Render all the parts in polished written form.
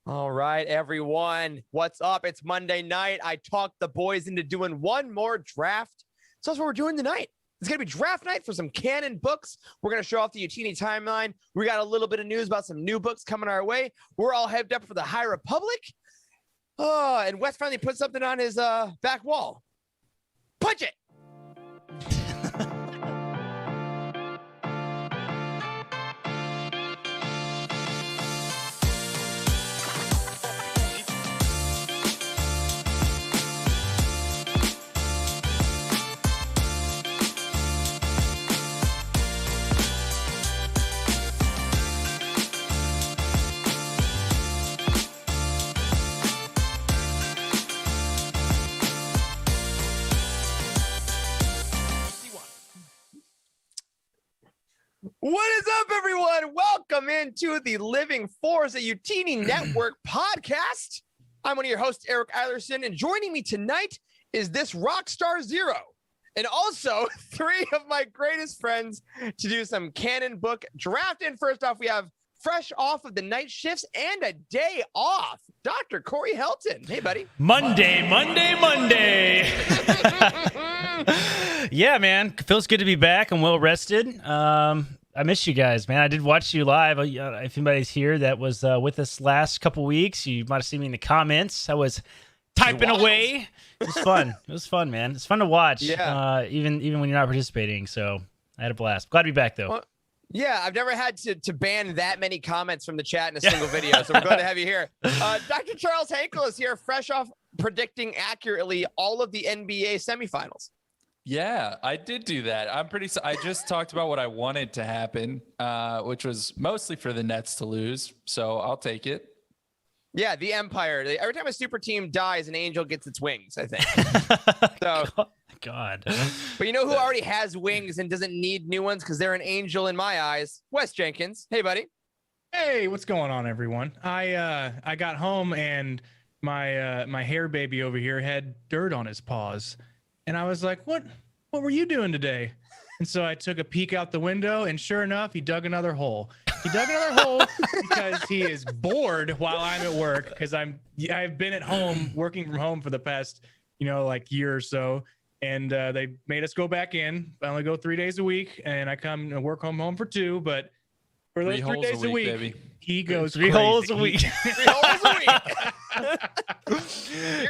All right, everyone. What's up? It's Monday night. I talked the boys into doing one more draft. So that's what we're doing tonight. It's going to be draft night for some Canon books. We're going to show off the Youtini Timeline. We got a little bit of news about some new books coming our way. We're all hyped up for the High Republic. Oh, and Wes finally put something on his back wall. Punch it. What is up, everyone? Welcome into the Living Force, a Youtini Network podcast. I'm one of your hosts, Eric Eilerson, and joining me tonight is this Rockstar Zero, and also three of my greatest friends to do some Canon book drafting. First off, we have fresh off of the night shifts and a day off, Dr. Corey Helton. Hey, buddy. Monday. Yeah, man. Feels good to be back. I'm well rested. I missed you guys, man. I did watch you live. If anybody's here that was with us last couple weeks, you might have seen me in the comments. I was typing away. It was fun. It was fun, man. It's fun to watch, even when you're not participating. So I had a blast. Glad to be back, though. Well, yeah, I've never had to ban that many comments from the chat in a single video, so we're glad to have you here. Dr. Charles HANCKEL is here, fresh off predicting accurately all of the NBA semifinals. Yeah, I did do that. I just talked about what I wanted to happen, which was mostly for the Nets to lose. So I'll take it. Yeah, the Empire. Every time a super team dies, an angel gets its wings, I think. So, God. But you know who already has wings and doesn't need new ones because they're an angel in my eyes? Wes Jenkins. Hey, buddy. Hey, what's going on, everyone? I got home and my hair baby over here had dirt on his paws. And I was like, what were you doing today? And so I took a peek out the window, and sure enough, he dug another hole. He dug another hole because he is bored while I'm at work, because I've been at home working from home for the past, year or so. And they made us go back in. I only go 3 days a week, and I come and work home for 2. But for those 3 days a week, baby, he goes 3 holes a week. 3 holes a week.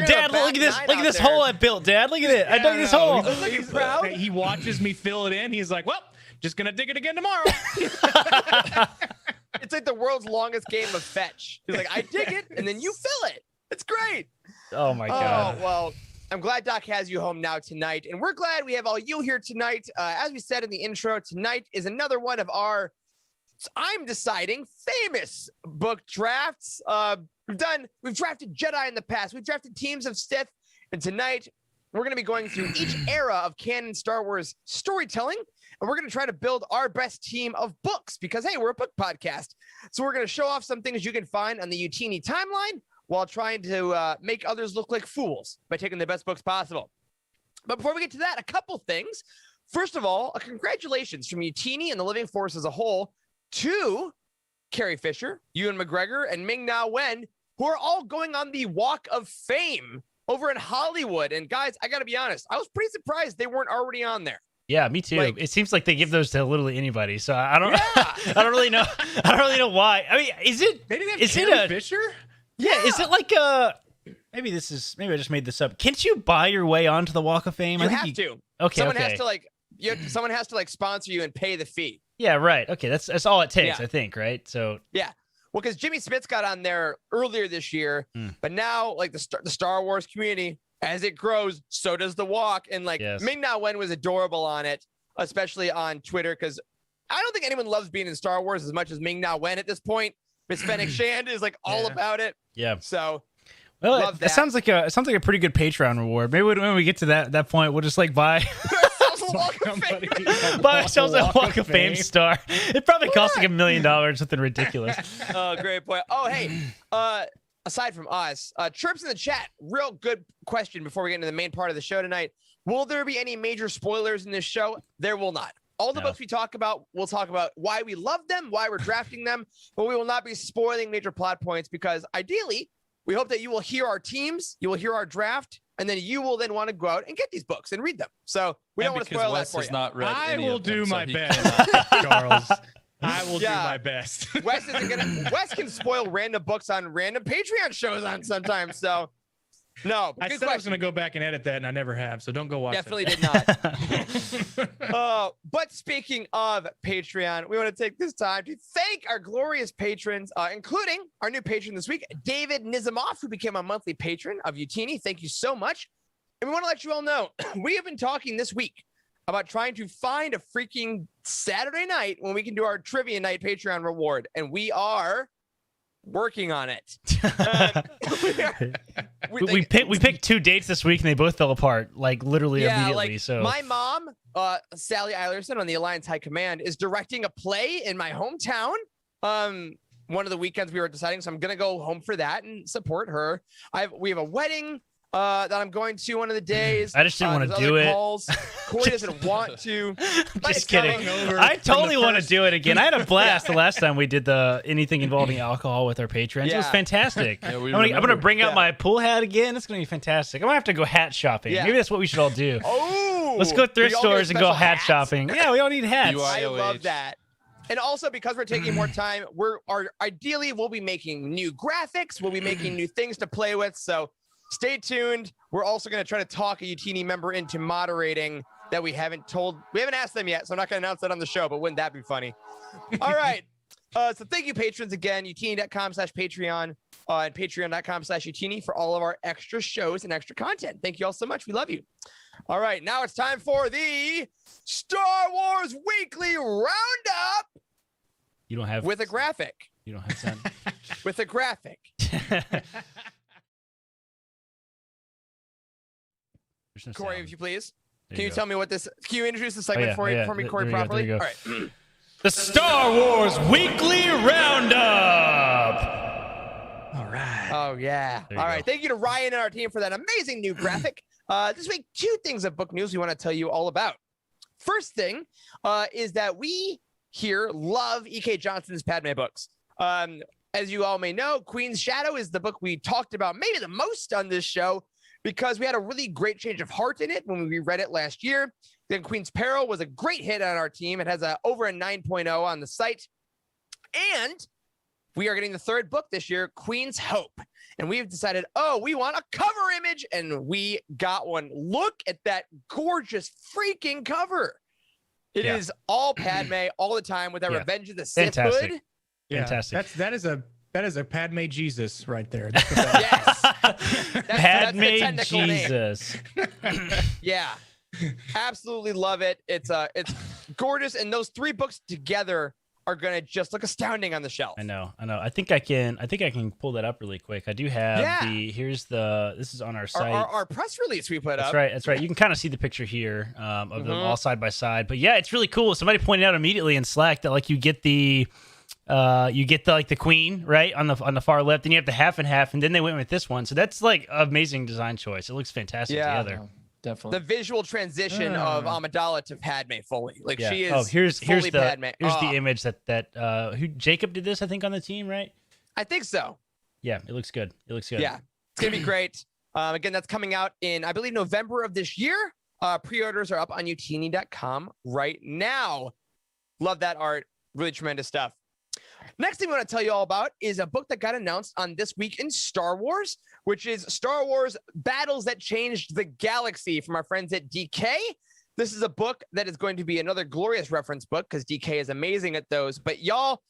Dad, look at this hole I built, Dad. Look at it. I dug this hole. He's proud. He watches me fill it in. He's like, well, just going to dig it again tomorrow. It's like the world's longest game of fetch. He's like, I dig it, and then you fill it. It's great. Oh, my God. Oh, well, I'm glad Doc has you home now tonight, and we're glad we have all you here tonight. As we said in the intro, tonight is another one of our, I'm deciding, famous book drafts. We've drafted Jedi in the past. We've drafted teams of Sith, and tonight we're going to be going through each era of canon Star Wars storytelling, and we're going to try to build our best team of books because, hey, we're a book podcast. So we're going to show off some things you can find on the Youtini Timeline while trying to make others look like fools by taking the best books possible. But before we get to that, a couple things. First of all, congratulations from Youtini and the Living Force as a whole to Carrie Fisher, Ewan McGregor, and Ming-Na Wen, who are all going on the Walk of Fame over in Hollywood. And guys, I got to be honest, I was pretty surprised they weren't already on there. Yeah, me too. It seems like they give those to literally anybody. So I don't I don't really know. I don't really know why. I mean, is it They didn't have Carrie Fisher? Yeah, is it like maybe I just made this up. Can't you buy your way onto the Walk of Fame? You have to. Okay. Someone has to sponsor you and pay the fee. Yeah, right. Okay, that's all it takes, I think, right? So yeah. Well, because Jimmy Smits got on there earlier this year, but now like the Star Wars community, as it grows, so does the Walk. And Ming-Na Wen was adorable on it, especially on Twitter, because I don't think anyone loves being in Star Wars as much as Ming-Na Wen at this point. Miss Fennec Shand is all about it. Yeah. So well, it sounds like a pretty good Patreon reward. Maybe when we get to that point, we'll just buy buy ourselves a Walk of Fame star. It probably costs like $1 million, something ridiculous. Oh, great point. Oh, hey, aside from us, Chirps in the chat, real good question before we get into the main part of the show tonight. Will there be any major spoilers in this show? There will not. All the No. books we talk about, we'll talk about why we love them, why we're drafting them, but we will not be spoiling major plot points because ideally, we hope that you will hear our teams, you will hear our draft, and then you will then want to go out and get these books and read them. So we don't want to spoil that Wes for has you. not read I any will of them, do so my he best, cannot- Charles. I will do Yeah. my best. Wes isn't gonna. Wes can spoil random books on random Patreon shows on sometimes. So, no. I Good said I was question. going to go back and edit that, and I never have. So don't go watch Definitely that. did not. But speaking of Patreon, we want to take this time to thank our glorious patrons, including our new patron this week, David Nizamov, who became a monthly patron of Youtini. Thank you so much. And we want to let you all know we have been talking this week about trying to find a freaking Saturday night when we can do our trivia night Patreon reward, and we are working on it. We picked 2 dates this week and they both fell apart, like literally immediately. Like So my mom, Sally Eilerson on the Alliance High Command, is directing a play in my hometown. One of the weekends we were deciding, so I'm gonna go home for that and support her. We have a wedding that I'm going to one of the days. I just didn't want to there's do other it. calls. Corey doesn't want to. But it's Just kidding. coming. I totally want to do it again. I had a blast the last time we did anything involving alcohol with our patrons. It was Yeah. fantastic. Yeah, we I'm gonna remember. bring out Yeah. my pool hat again. It's gonna be fantastic. I'm gonna have to go hat shopping. Yeah. Maybe that's what we should all do. Oh, Let's go thrift we all get stores and go special hat hats. shopping. Yeah, we all need hats. UI. I love IOH. that. And also because we're taking more time, ideally we'll be making new graphics, we'll be making new things to play with. So stay tuned. We're also going to try to talk a Youtini member into moderating that we haven't asked them yet, so I'm not going to announce that on the show, but wouldn't that be funny? All right. So thank you, patrons, again, youtini.com/Patreon and patreon.com/Youtini for all of our extra shows and extra content. Thank you all so much. We love you. All right, now it's time for the Star Wars Weekly Roundup You don't have with a graphic. You don't have sound. With a graphic. There's no Corey, sound. if you please. There Can you go. tell me what this? Can you introduce the segment for me, Corey, There you go, properly? there you go. All right. The Star Wars Weekly Roundup. All right. Oh yeah. There you All right. go. Thank you to Ryan and our team for that amazing new graphic. This week, 2 things of book news we want to tell you all about. First thing is that we here love E.K. Johnson's Padme books. As you all may know, Queen's Shadow is the book we talked about maybe the most on this show because we had a really great change of heart in it when we read it last year. Then Queen's Peril was a great hit on our team. It has over a 9.0 on the site. And we are getting the 3rd book this year, Queen's Hope. And we've decided, we want a cover image. And we got one. Look at that gorgeous freaking cover. It is all Padme all the time with that Yeah. Revenge of the Sith Fantastic. hood. Yeah, Fantastic. that is a Padme Jesus right there. That's what that Yes. That's Padme the technical name. Jesus. Yeah. Absolutely love it. It's gorgeous. And those 3 books together are gonna just look astounding on the shelf. I know. I think I can pull that up really quick. I do have this is on our site. Our press release we put That's up. right. That's right. You can kind of see the picture here of them Mhm. all side by side. But yeah, it's really cool. Somebody pointed out immediately in Slack that like you get the queen right on the far left, then you have the half and half, and then they went with this one. So that's like amazing design choice. It looks fantastic Yeah. together. Definitely. The visual transition of Amidala to Padme fully. Like Yeah. she is. Oh, here's fully the Padme. the image that who Jacob did this I think on the team, right? I think so. Yeah, it looks good. It looks good. Yeah, it's gonna be great. Again, that's coming out in I believe November of this year. Pre-orders are up on youtini.com right now. Love that art. Really tremendous stuff. Next thing we want to tell you all about is a book that got announced on This Week in Star Wars, which is Star Wars Battles That Changed the Galaxy from our friends at DK. This is a book that is going to be another glorious reference book because DK is amazing at those. But y'all,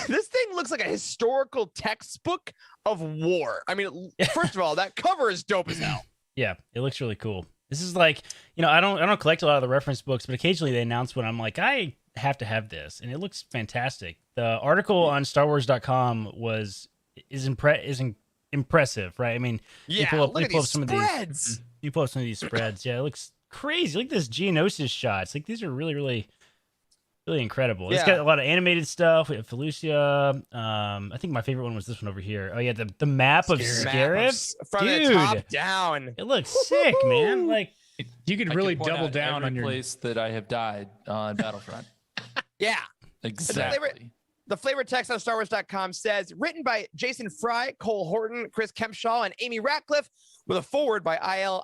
this thing looks like a historical textbook of war. I mean, first of all, that cover is dope as hell. Yeah, it looks really cool. This is like, I don't collect a lot of the reference books, but occasionally they announce one. I'm like, I have to have this, and it looks fantastic. The article on StarWars.com is impressive, right? I mean, Yeah, you pull up look at these some spreads. of these. You pull up some of these spreads. Yeah, it looks crazy. Look at this Geonosis shots. Like these are really, really, really incredible. It's Yeah. got a lot of animated stuff. We have Felucia. I think my favorite one was this one over here. Oh yeah, the map of Map Scarif. from Dude. the top down. It looks sick, man. Like You could I really can point double out down every on your. place that I have died on Battlefront. Yeah. Exactly. The flavor text on StarWars.com says, written by Jason Fry, Cole Horton, Chris Kempshaw, and Amy Ratcliffe, with a foreword by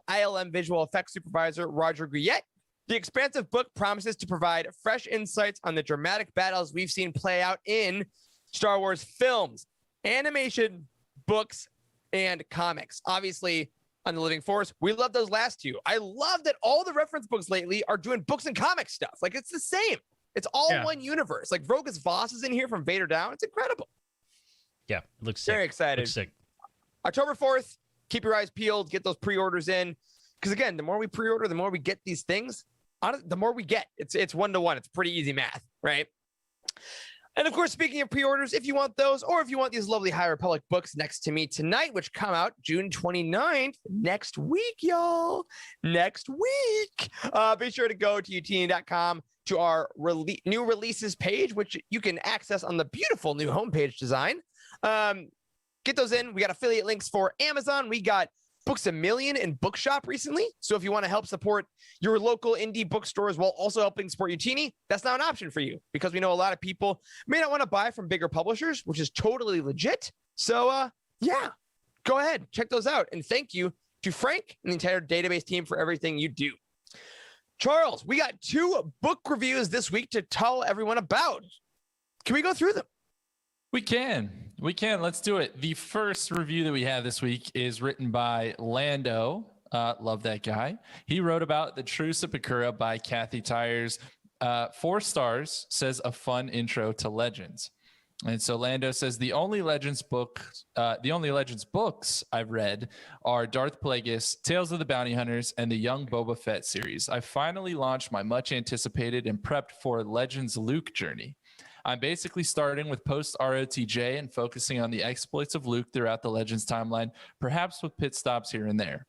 ILM visual effects supervisor Roger Guyette. The expansive book promises to provide fresh insights on the dramatic battles we've seen play out in Star Wars films, animation, books, and comics. Obviously, on The Living Force, we love those last two. I love that all the reference books lately are doing books and comic stuff. Like, it's the same. It's all one universe. Like, Rogus Voss is in here from Vader Down. It's incredible. Yeah, it looks sick. Very excited. Looks sick. October 4th, keep your eyes peeled. Get those pre-orders in. Because, again, the more we pre-order, the more we get these things. The more we get. It's 1-to-1. It's pretty easy math, right? And of course, speaking of pre-orders, if you want those, or if you want these lovely High Republic books Next to Me Tonight, which come out June 29th, next week, y'all. Next week. Be sure to go to Youtini.com to our new releases page, which you can access on the beautiful new homepage design. Get those in. We got affiliate links for Amazon. We got Books A Million in Bookshop recently. So if you want to help support your local indie bookstores while also helping support Youtini, that's not an option for you, because we know a lot of people may not want to buy from bigger publishers, which is totally legit. So yeah, go ahead, check those out. And thank you to Frank and the entire database team for everything you do. Charles, we got 2 book reviews this week to tell everyone about. Can we go through them? We can. Let's do it. The first review that we have this week is written by Lando. Love that guy. He wrote about The Truce of Bakura by Kathy Tyers. 4 stars, says a fun intro to Legends. And so Lando says the only Legends books I've read are Darth Plagueis, Tales of the Bounty Hunters, and the Young Boba Fett series. I finally launched my much anticipated and prepped for Legends Luke journey. I'm basically starting with post-ROTJ and focusing on the exploits of Luke throughout the Legends timeline, perhaps with pit stops here and there.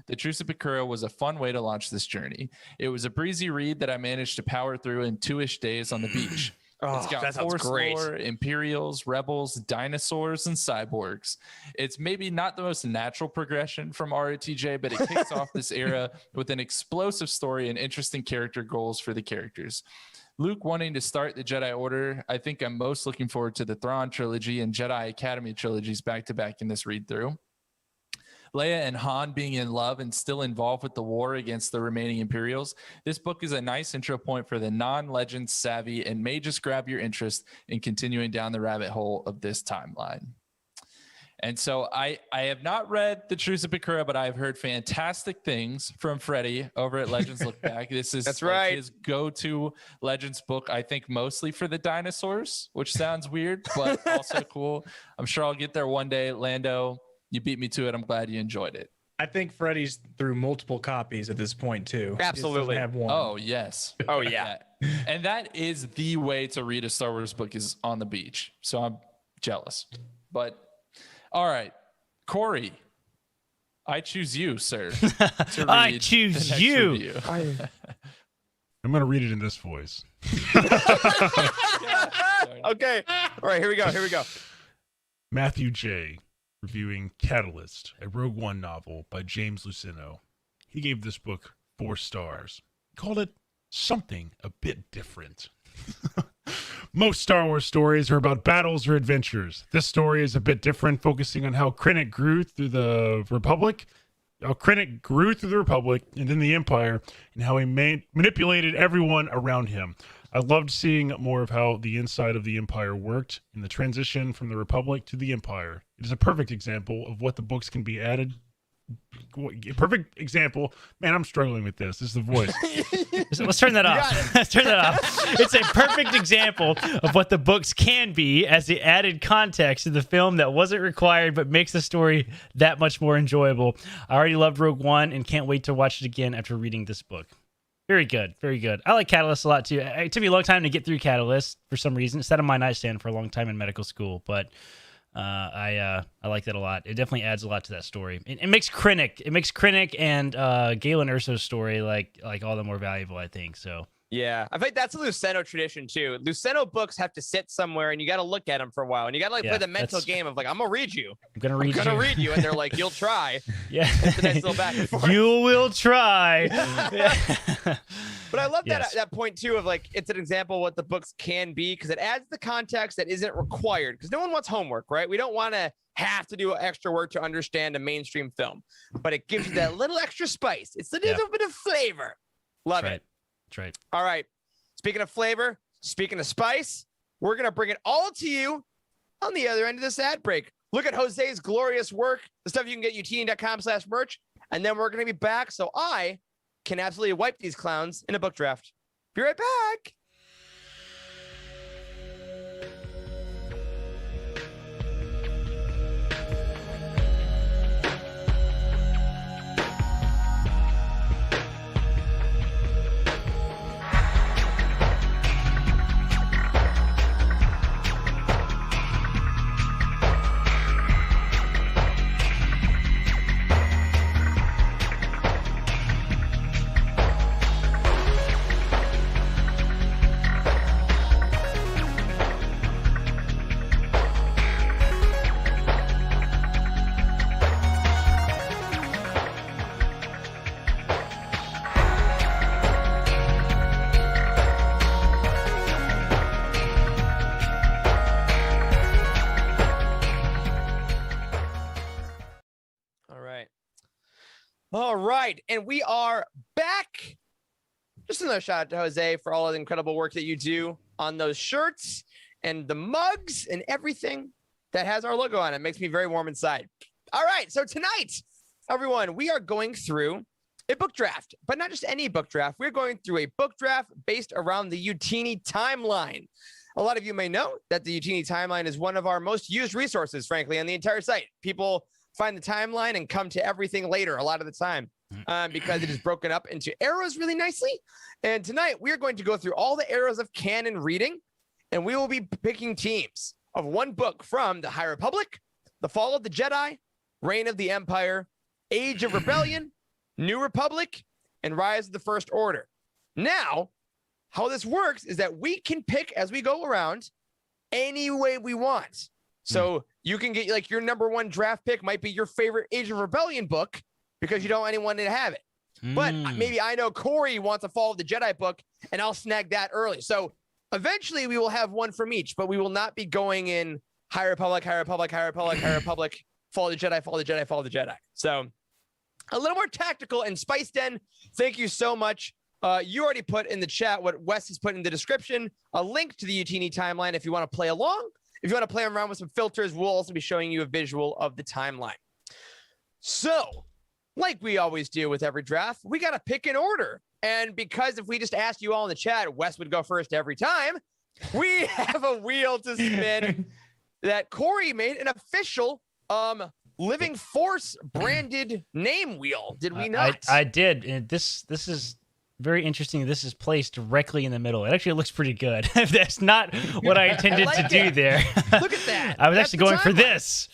The Truce of Bakura was a fun way to launch this journey. It was a breezy read that I managed to power through in 2-ish days on the beach. It's got Force lore, Imperials, Rebels, dinosaurs, and cyborgs. It's maybe not the most natural progression from ROTJ, but it kicks off this era with an explosive story and interesting character goals for the characters. Luke wanting to start the Jedi Order. I think I'm most looking forward to the Thrawn trilogy and Jedi Academy trilogies back-to-back in this read-through. Leia and Han being in love and still involved with the war against the remaining Imperials. This book is a nice intro point for the non-Legends savvy and may just grab your interest in continuing down the rabbit hole of this timeline. And so I have not read The Truce of Bakura, but I've heard fantastic things from Freddie over at Legends Look Back. This is his go-to Legends book, I think mostly for the dinosaurs, which sounds weird, but also cool. I'm sure I'll get there one day. Lando, you beat me to it. I'm glad you enjoyed it. I think Freddie's through multiple copies at this point too. Absolutely. Have one. Oh, yes. Oh, yeah. And that is the way to read a Star Wars book, is on the beach. So I'm jealous. But all right, Corey, I choose you, sir. I choose you. I'm going to read it in this voice. Okay. All right, here we go. Matthew J. reviewing Catalyst, a Rogue One novel by James Luceno. He gave this book 4 stars. He called it something a bit different. Most Star Wars stories are about battles or adventures. This story is a bit different, focusing on how Krennic grew through the Republic, and then the Empire, and how he manipulated everyone around him. I loved seeing more of how the inside of the Empire worked in the transition from the Republic to the Empire. It is a perfect example of what the books can be added. Perfect example. Man, I'm struggling with this. This is the voice. Let's turn that off. Let's turn that off. It's a perfect example of what the books can be as the added context to the film that wasn't required but makes the story that much more enjoyable. I already loved Rogue One and can't wait to watch it again after reading this book. Very good. Very good. I like Catalyst a lot too. It took me a long time to get through Catalyst for some reason. It sat on my nightstand for a long time in medical school, but I like that a lot. It definitely adds a lot to that story. It makes Krennic and Galen Erso's story like all the more valuable, I think. So Yeah, I think that's a Luceno tradition too. Luceno books have to sit somewhere, and you got to look at them for a while, and you got to like Yeah, play the mental that's- game of like, I'm gonna read you, I'm gonna I'm read gonna you. read you, and they're like, you'll try. Yeah. It's a nice little back and forth. You will try. Yeah. But I love Yes. that point too of like it's an example of what the books can be because it adds the context that isn't required because no one wants homework, right? We don't want to have to do extra work to understand a mainstream film, but it gives you that little extra spice. It's a little bit of flavor. Love That's it. right. That's right. All right. Speaking of flavor, speaking of spice, we're gonna bring it all to you on the other end of this ad break. Look at Jose's glorious work, the stuff you can get youtini.com/merch, and then we're gonna be back so I can absolutely wipe these clowns in a book draft. Be right back. All right. And we are back. Just another shout out to Jose for all of the incredible work that you do on those shirts and the mugs and everything that has our logo on it. It makes me very warm inside. All right. So tonight, everyone, we are going through a book draft, but not just any book draft. We're going through a book draft based around the Youtini Timeline. A lot of you may know that the Youtini Timeline is one of our most used resources, frankly, on the entire site. People find the timeline and come to everything later a lot of the time because it is broken up into eras really nicely. And tonight we are going to go through all the eras of canon reading, and we will be picking teams of one book from the High Republic, The Fall of the Jedi, Reign of the Empire, Age of Rebellion, New Republic, and Rise of the First Order. Now, how this works is that we can pick as we go around any way we want. So you can get like your number one draft pick might be your favorite Age of Rebellion book because you don't want anyone to have it. But maybe I know Corey wants a Fall of the Jedi book and I'll snag that early. So eventually we will have one from each, but we will not be going in High Republic, High Republic, High Republic, High Republic, Fall of the Jedi, Fall of the Jedi, Fall of the Jedi. So a little more tactical. And Spice Den, thank you so much. You already put in the chat what Wes has put in the description, a link to the Youtini Timeline if you want to play along. If you want to play around with some filters, we'll also be showing you a visual of the timeline. So, like we always do with every draft, we got to pick an order. And because if we just asked you all in the chat, Wes would go first every time, we have a wheel to spin that Corey made an official Living Force branded name wheel. Did we not? I did. And this is very interesting. This is placed directly in the middle. It actually looks pretty good. That's not what I intended to do there. Look at that. I was That's actually the going for timeline. this.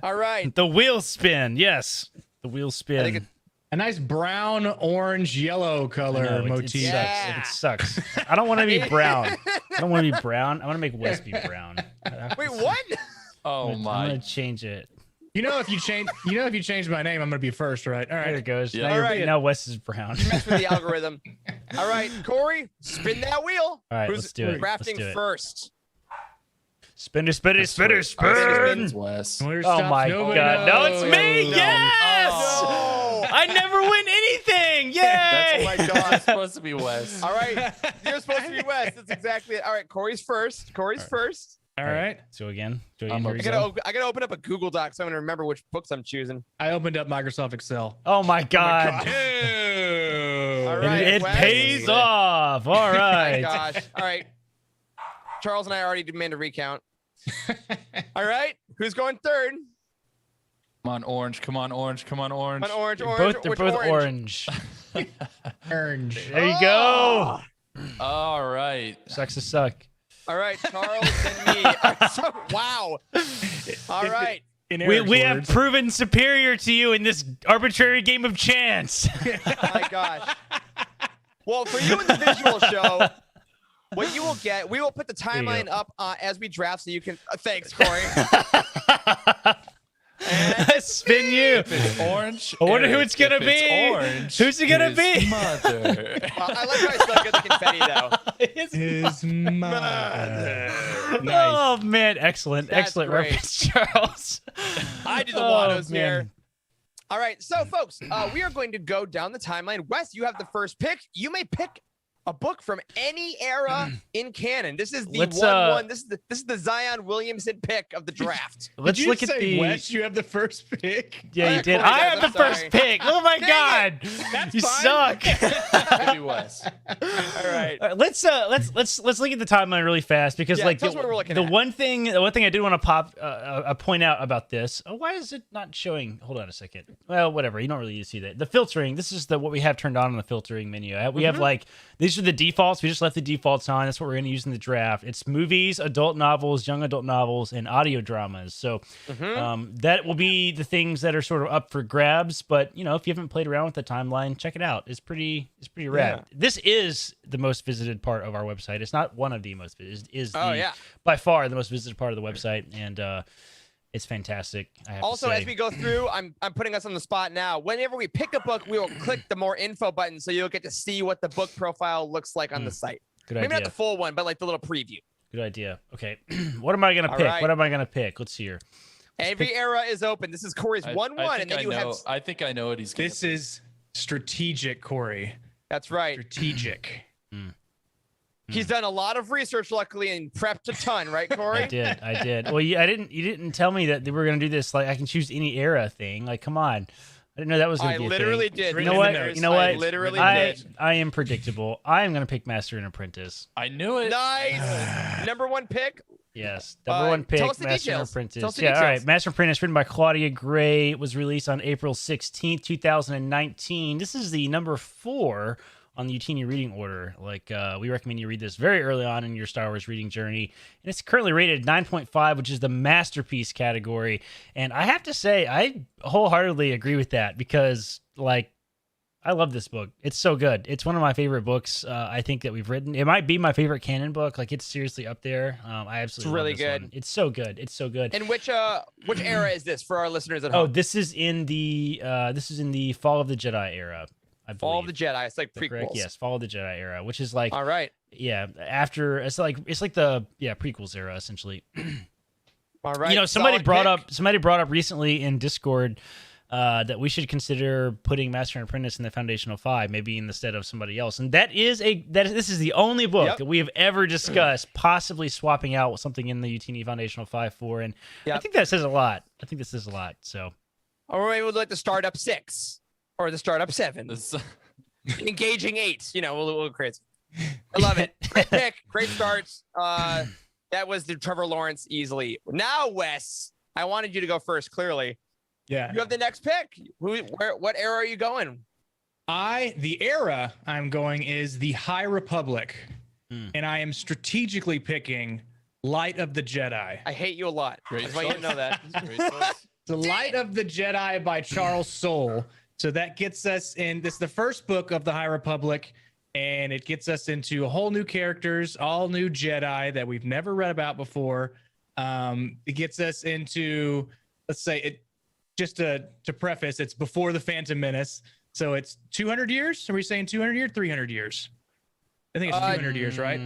All right. The wheel spin. Yes. The wheel spin. think A nice brown, orange, yellow color No, motif. Yeah. It sucks. I don't want to be brown. I don't want to be brown. I want to make Wes be brown. Wait, what? Oh I'm my. gonna change it. You know, if you change my name, I'm gonna be first, right? All There it right. goes. Yeah. Now, All right. now Wes is brown. Mess with the algorithm. All right, Corey, spin that wheel. All right, Who's let's do it. Let's drafting do it. first? Spin it, spin it, spin it, Spin. spin. Wes. Where Oh stops, my nobody god. No, it's knows. me. No. Yes. No. I never win anything. Yay. That's my God. It's supposed to be Wes. All right, you're supposed to be Wes. That's exactly it. All right, Corey's first. Corey's first. All right. So again. I'm Here I we gotta, go. I gotta open up a Google Doc so I'm gonna remember which books I'm choosing. I opened up Microsoft Excel. Oh my god. All And right, it Wes. pays off. All Oh my right. gosh. All right. Charles and I already demanded a recount. All right, who's going third? Come on, orange. Come on, orange. Come on, orange. On orange, They're orange. both, they're Which both orange? orange. Orange. There you go. All right. Sucks to suck. All right, Charles and me. All right, so, wow. All right. In We Eric's have words. proven superior to you in this arbitrary game of chance. Oh my gosh. Well, for you in the visual show, what you will get, we will put the timeline up as we draft, so you can. Thanks, Corey. Spin you. If it's orange, I wonder who Eric. it's gonna If it's be. Orange, Who's it gonna his be? Mother. I like how I still get the confetti though. His mother. Nice. Oh man, excellent, That's excellent great. reference, Charles. I do the Oh, Wattos man. here. All right, so folks, we are going to go down the timeline. Wes, you have the first pick. You may pick a book from any era in canon. This is the Let's, one. This is the Zion Williamson pick of the draft. Let's Did you look at say, the. Wes, you have the first pick? Yeah, you did. Corey I does, have the I'm first sorry. pick. Oh my Dang god, That's you fine. suck. Maybe Wes. All right. Let's look at the timeline really fast because Yeah, like tell us what we're looking the at. one thing I did want to point out about this. Oh, why is it not showing? Hold on a second. Well, whatever. You don't really see that. The filtering. This is what we have turned on the filtering menu. We have like these are the defaults. We just left the defaults on. That's what we're going to use in the draft. It's movies, adult novels, young adult novels, and audio dramas. So that will be the things that are sort of up for grabs. But you know, if you haven't played around with the timeline, check it out. It's pretty rad. This is the most visited part of our website. It's not one of the most visited. Is by far the most visited part of the website, and it's fantastic. I have Also, to say. as we go through, I'm putting us on the spot now. Whenever we pick a book, we will click the more info button, so you'll get to see what the book profile looks like on the site. Good Maybe idea. not the full one, but like the little preview. Good idea. Okay, what am I gonna All pick? right. What am I gonna pick? Let's see here. Every era is open. This is Corey's 1-1, and then you have. I think I know what he's. Gonna This is strategic, Corey. That's right. Strategic. He's done a lot of research, luckily, and prepped a ton, right, Corey? I did. Well, you didn't tell me that we were gonna do this. Like, I can choose any era thing. Like, come on. I didn't know that was gonna I be a literally thing. did. You know what? You know what? I literally I did. am predictable. I am gonna pick Master and Apprentice. I knew it. Nice. Number one pick. Yes, number one tell pick, us the Master and details. Apprentice. Tell us the Yeah, all right. details. Master and Apprentice, written by Claudia Gray, was released on April 16th, 2019. This is the number 4 on the Youtini reading order. Like, we recommend you read this very early on in your Star Wars reading journey. And it's currently rated 9.5, which is the masterpiece category. And I have to say, I wholeheartedly agree with that because, like, I love this book. It's so good. It's one of my favorite books, I think, that we've written. It might be my favorite canon book. Like, it's seriously up there. I absolutely really love this good. one. It's so good. It's so good. And which era is this for our listeners at Oh, home? this is in the Fall of the Jedi era. I believe. Fall of the Jedi. It's like Is that correct? prequels. Yes, Fall of the Jedi era, which is like All right. after it's like the prequels era essentially. All right. You know, somebody Solid brought pick. up recently in Discord that we should consider putting Master and Apprentice in the Foundational 5, maybe in the stead of somebody else. And this is the only book Yep. that we have ever discussed possibly swapping out something in the Youtini Foundational 5 for, and I Yep. think that says a lot. I think this says a lot. So Or maybe we'll do like the startup 6 or the startup 7. This- Engaging 8. You know, we'll go crazy. I love it. Great pick. Great starts. That was the Trevor Lawrence easily. Now, Wes, I wanted you to go first. Clearly, Yeah. you have the next pick. What era are you going? The era I'm going is the High Republic, and I am strategically picking Light of the Jedi. I hate you a lot. I Great just want you to know that. Great choice. The Light of the Jedi by Charles Soule. So that gets us in. This is the first book of the High Republic, and it gets us into whole new characters, all new Jedi that we've never read about before. It gets us into, let's say, it. Just to preface, it's before the Phantom Menace, so it's 200 years. Are we saying 200 years, 300 years? I think it's 200 years, right?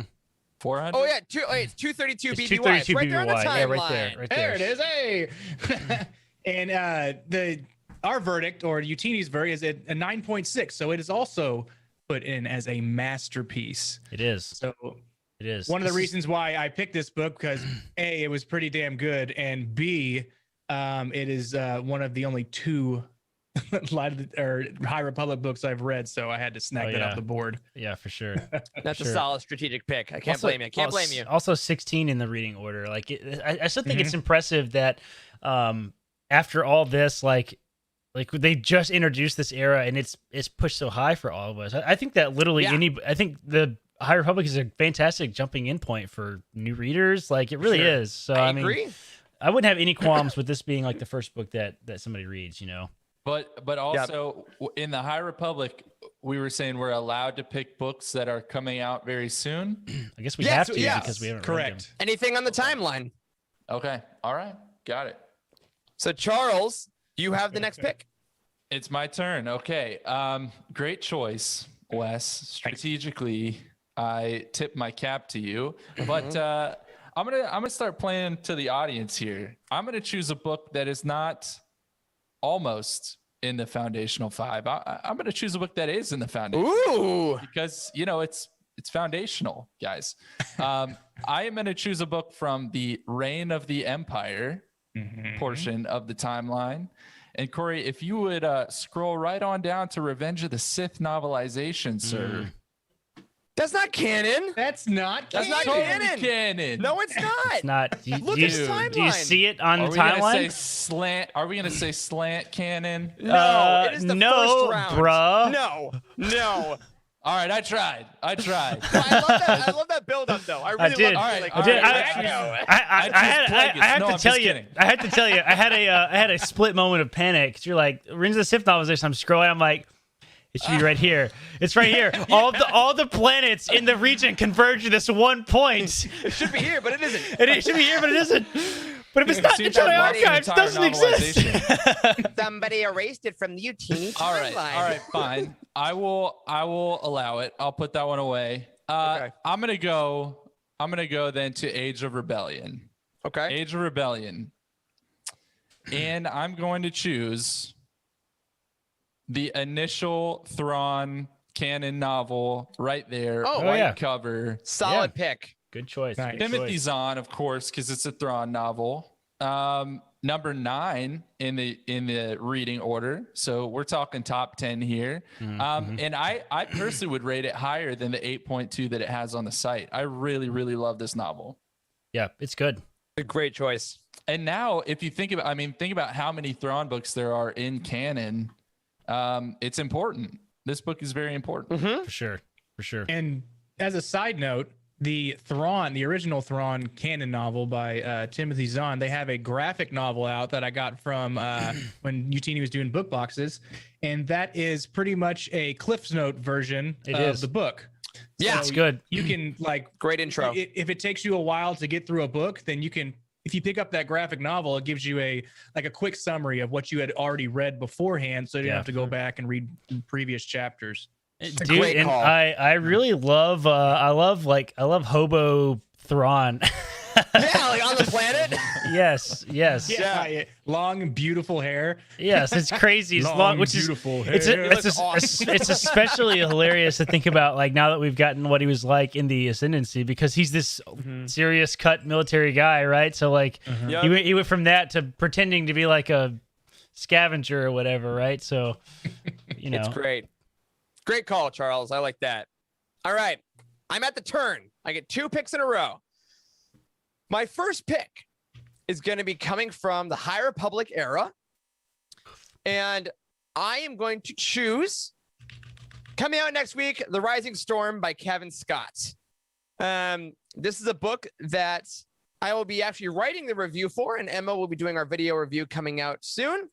400. Oh yeah, it's 232 it's BBY. 232 It's right there on the BBY. Yeah, right there. timeline. Right There it is. Hey, and our verdict, or Youtini's verdict, is a 9.6. So it is also put in as a masterpiece. It is. So It is. one of the This is- reasons why I picked this book, because A, it was pretty damn good, and B, it is one of the only 2 High Republic books I've read, so I had to snag that yeah. off the board. Yeah, for sure. That's a Sure. solid strategic pick. I can't blame you. Can't blame you. Also 16 in the reading order. Like I still think it's impressive that after all this, like they just introduced this era and it's pushed so high for all of us. I think that literally Yeah. I think the High Republic is a fantastic jumping in point for new readers. Like it really Sure. is. So I mean, agree. I wouldn't have any qualms with this being like the first book that somebody reads, you know. But also in the High Republic, we were saying we're allowed to pick books that are coming out very soon. I guess we Yes, have to yes, because we haven't read correct. them. Anything on the timeline? Okay. All right. Got it. So Charles, you have the next pick. It's my turn. Okay. Great choice, Wes. Strategically, I tip my cap to you. But I'm gonna start playing to the audience here. I'm gonna choose a book that is not almost in the foundational 5. I'm gonna choose a book that is in the foundation. Ooh. Because it's foundational, guys. I am gonna choose a book from the Reign of the Empire portion of the timeline. And Corey, if you would scroll right on down to Revenge of the Sith novelization, sir. That's not canon. That's not That's not canon. canon. No, it's not. It's not. Look do at the timeline. do you see it on Are the we gonna say timeline? slant? Are we gonna say slant canon? No, it is the no, first round. bruh. No. All right, I tried. No, I love that build up though. I really did. love All it. right, Like, all I did. I I have No, to I'm tell just you. kidding. I had to tell you. I had a split moment of panic. 'Cause you're like, Rings of the Sith novelization. I'm scrolling. I'm like, it should be right here. It's right here. All the planets in the region converge to this one point. It should be here, but it isn't. It should be here, but it isn't. But if it's not in the Seems like Jedi Martin's Archives, it entire doesn't exist. novelization. Somebody erased it from the Youtini Timeline. All right, fine. I will allow it. I'll put that one away. Okay. I'm gonna go then to Age of Rebellion. Okay. Age of Rebellion. And I'm going to choose the initial Thrawn canon novel right there. Oh, white yeah. cover. Solid pick. Good choice. Nice. Good Timothy choice. Zahn, of course, because it's a Thrawn novel. Number 9 in the reading order. So we're talking top 10 here. And I personally would rate it higher than the 8.2 that it has on the site. I really, really love this novel. Yeah, it's good. A great choice. And now if you think about how many Thrawn books there are in canon, it's important. This book is very important. For sure. And as a side note, the original Thrawn canon novel by Timothy Zahn, they have a graphic novel out that I got from when Youtini was doing book boxes, and that is pretty much a Cliff's Note version of the book. Yeah, it's good. You can Great intro. if it takes you a while to get through a book, then you can. If you pick up that graphic novel, it gives you a quick summary of what you had already read beforehand, so you don't have to go back and read previous chapters. Dude, great and call. I really love I love Hobo Thrawn. Yeah, like on the planet. yes. Yeah, long, beautiful hair. Yes, it's crazy. It's long, which is beautiful hair. it's especially hilarious to think about, like, now that we've gotten what he was like in the Ascendancy, because he's this serious cut military guy, right? So like Yep. he went from that to pretending to be like a scavenger or whatever, right? So It's great. Great call, Charles. I like that. All right. I'm at the turn. I get 2 picks in a row. My first pick is going to be coming from the High Republic era. And I am going to choose, coming out next week, The Rising Storm by Kevin Scott. This is a book that I will be actually writing the review for, and Emma will be doing our video review coming out soon.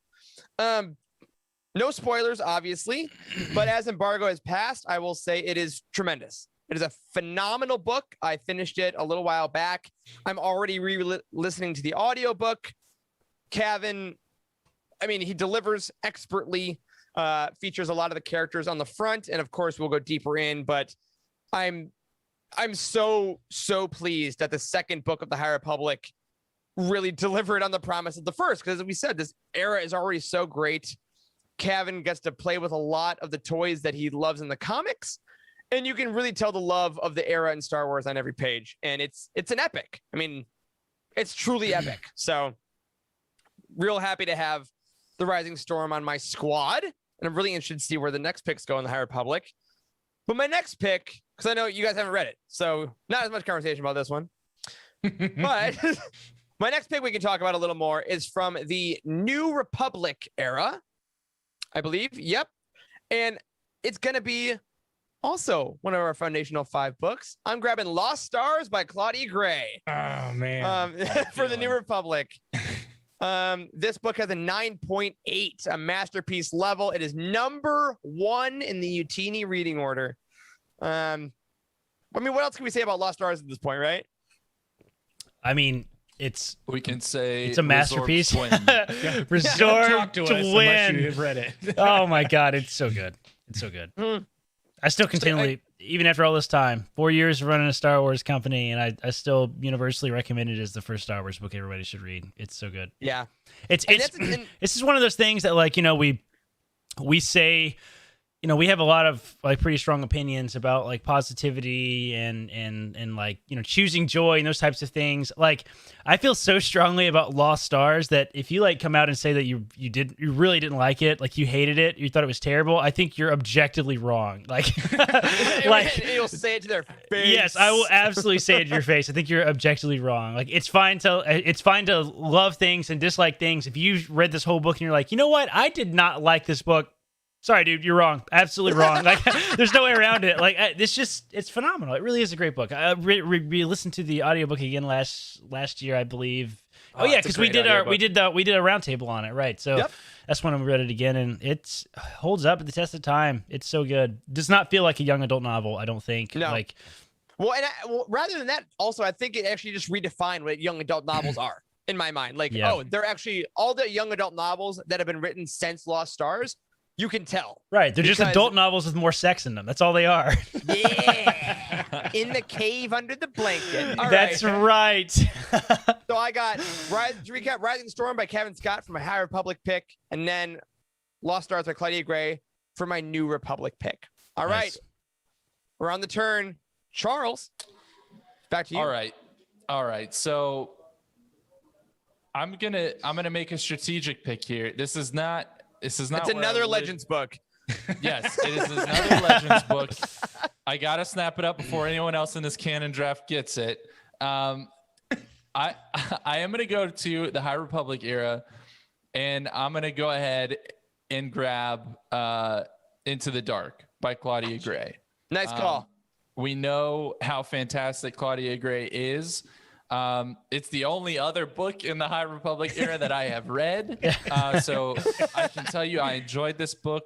No spoilers, obviously, but as embargo has passed, I will say it is tremendous. It is a phenomenal book. I finished it a little while back. I'm already listening to the audiobook. Kevin, he delivers expertly, features a lot of the characters on the front, and of course we'll go deeper in, but I'm so pleased that the second book of the High Republic really delivered on the promise of the first, because as we said, this era is already so great. Kevin gets to play with a lot of the toys that he loves in the comics, and you can really tell the love of the era in Star Wars on every page. And it's an epic. It's truly epic. So real happy to have The Rising Storm on my squad. And I'm really interested to see where the next picks go in the High Republic. But my next pick, because I know you guys haven't read it, so not as much conversation about this one. But my next pick we can talk about a little more is from the New Republic era, I believe. Yep. And it's going to be also one of our foundational 5 books. I'm grabbing Lost Stars by Claudia Gray. Oh man. For the New Republic. This book has a 9.8, a masterpiece level. It is number 1 in the Youtini reading order. I mean, what else can we say about Lost Stars at this point, right? I mean, we can say it's a masterpiece. Resort Don't talk to to us win. unless you have read it. Oh my God, it's so good. It's so good. I still continually, even after all this time, 4 years of running a Star Wars company, and I still universally recommend it as the first Star Wars book everybody should read. It's so good. Yeah. It's this is one of those things that, like, you know, we say, you know, we have a lot of like pretty strong opinions about like positivity and like, you know, choosing joy and those types of things. Like, I feel so strongly about Lost Stars that if you like come out and say that you really didn't like it, like you hated it, you thought it was terrible, I think you're objectively wrong. Like, like you'll say it to their face. Yes, I will absolutely say it to your face. I think you're objectively wrong. Like, it's fine to love things and dislike things. If you read this whole book and you're like, you know what, I did not like this book. Sorry, dude, you're wrong. Absolutely wrong. Like, there's no way around it. Like, it's phenomenal. It really is a great book. I listened to the audiobook again last year, I believe. Oh yeah, because we did a roundtable on it, right? So that's when I read it again, and it holds up at the test of time. It's so good. Does not feel like a young adult novel, I don't think. No. Like, well, rather than that, also, I think it actually just redefined what young adult novels are in my mind. Like, they're actually all the young adult novels that have been written since Lost Stars. You can tell. Right. They're just adult novels with more sex in them. That's all they are. Yeah. In the cave under the blanket. That's right. So I got, to recap, Rising Storm by Kevin Scott for my High Republic pick, and then Lost Stars by Claudia Gray for my New Republic pick. All right. We're on the turn. Charles, back to you. All right. So I'm gonna make a strategic pick here. This is not. It's another Legends book. Yes, it is another Legends book. I gotta snap it up before anyone else in this canon draft gets it. I am gonna go to the High Republic era, and I'm gonna go ahead and grab Into the Dark by Claudia Gray. Nice call. We know how fantastic Claudia Gray is. It's the only other book in the High Republic era that I have read. So I can tell you I enjoyed this book.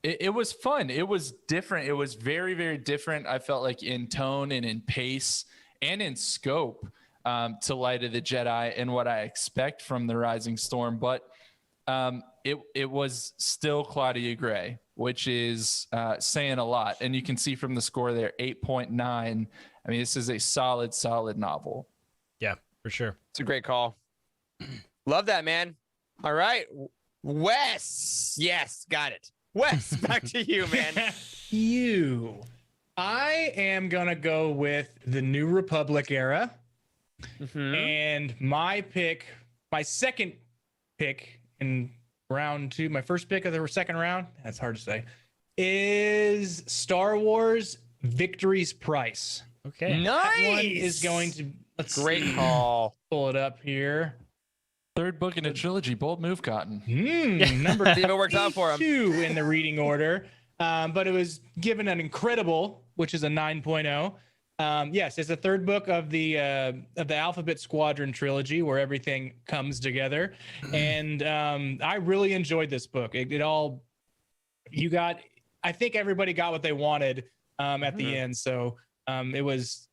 It was fun. It was different. It was very, very different. I felt like in tone and in pace and in scope to Light of the Jedi and what I expect from the Rising Storm. But it was still Claudia Gray, which is saying a lot. And you can see from the score there, 8.9. I mean, this is a solid novel. Yeah, for sure. It's a great call. Love that, man. All right. Wes. Yes, got it. Wes, back to you, man. I am going to go with the New Republic era. Mm-hmm. And my second pick in round 2, my first pick of the second round, that's hard to say, is Star Wars Victory's Price. Okay. Nice. That one is going to great call. Pull it up here. Third book in a trilogy. Bold move, Cotton. Number See if it works out for him. 2 in the reading order. But it was given an incredible, which is a 9.0. Yes, it's the third book of the Alphabet Squadron trilogy, where everything comes together. And I really enjoyed this book. I think everybody got what they wanted at the end. So that's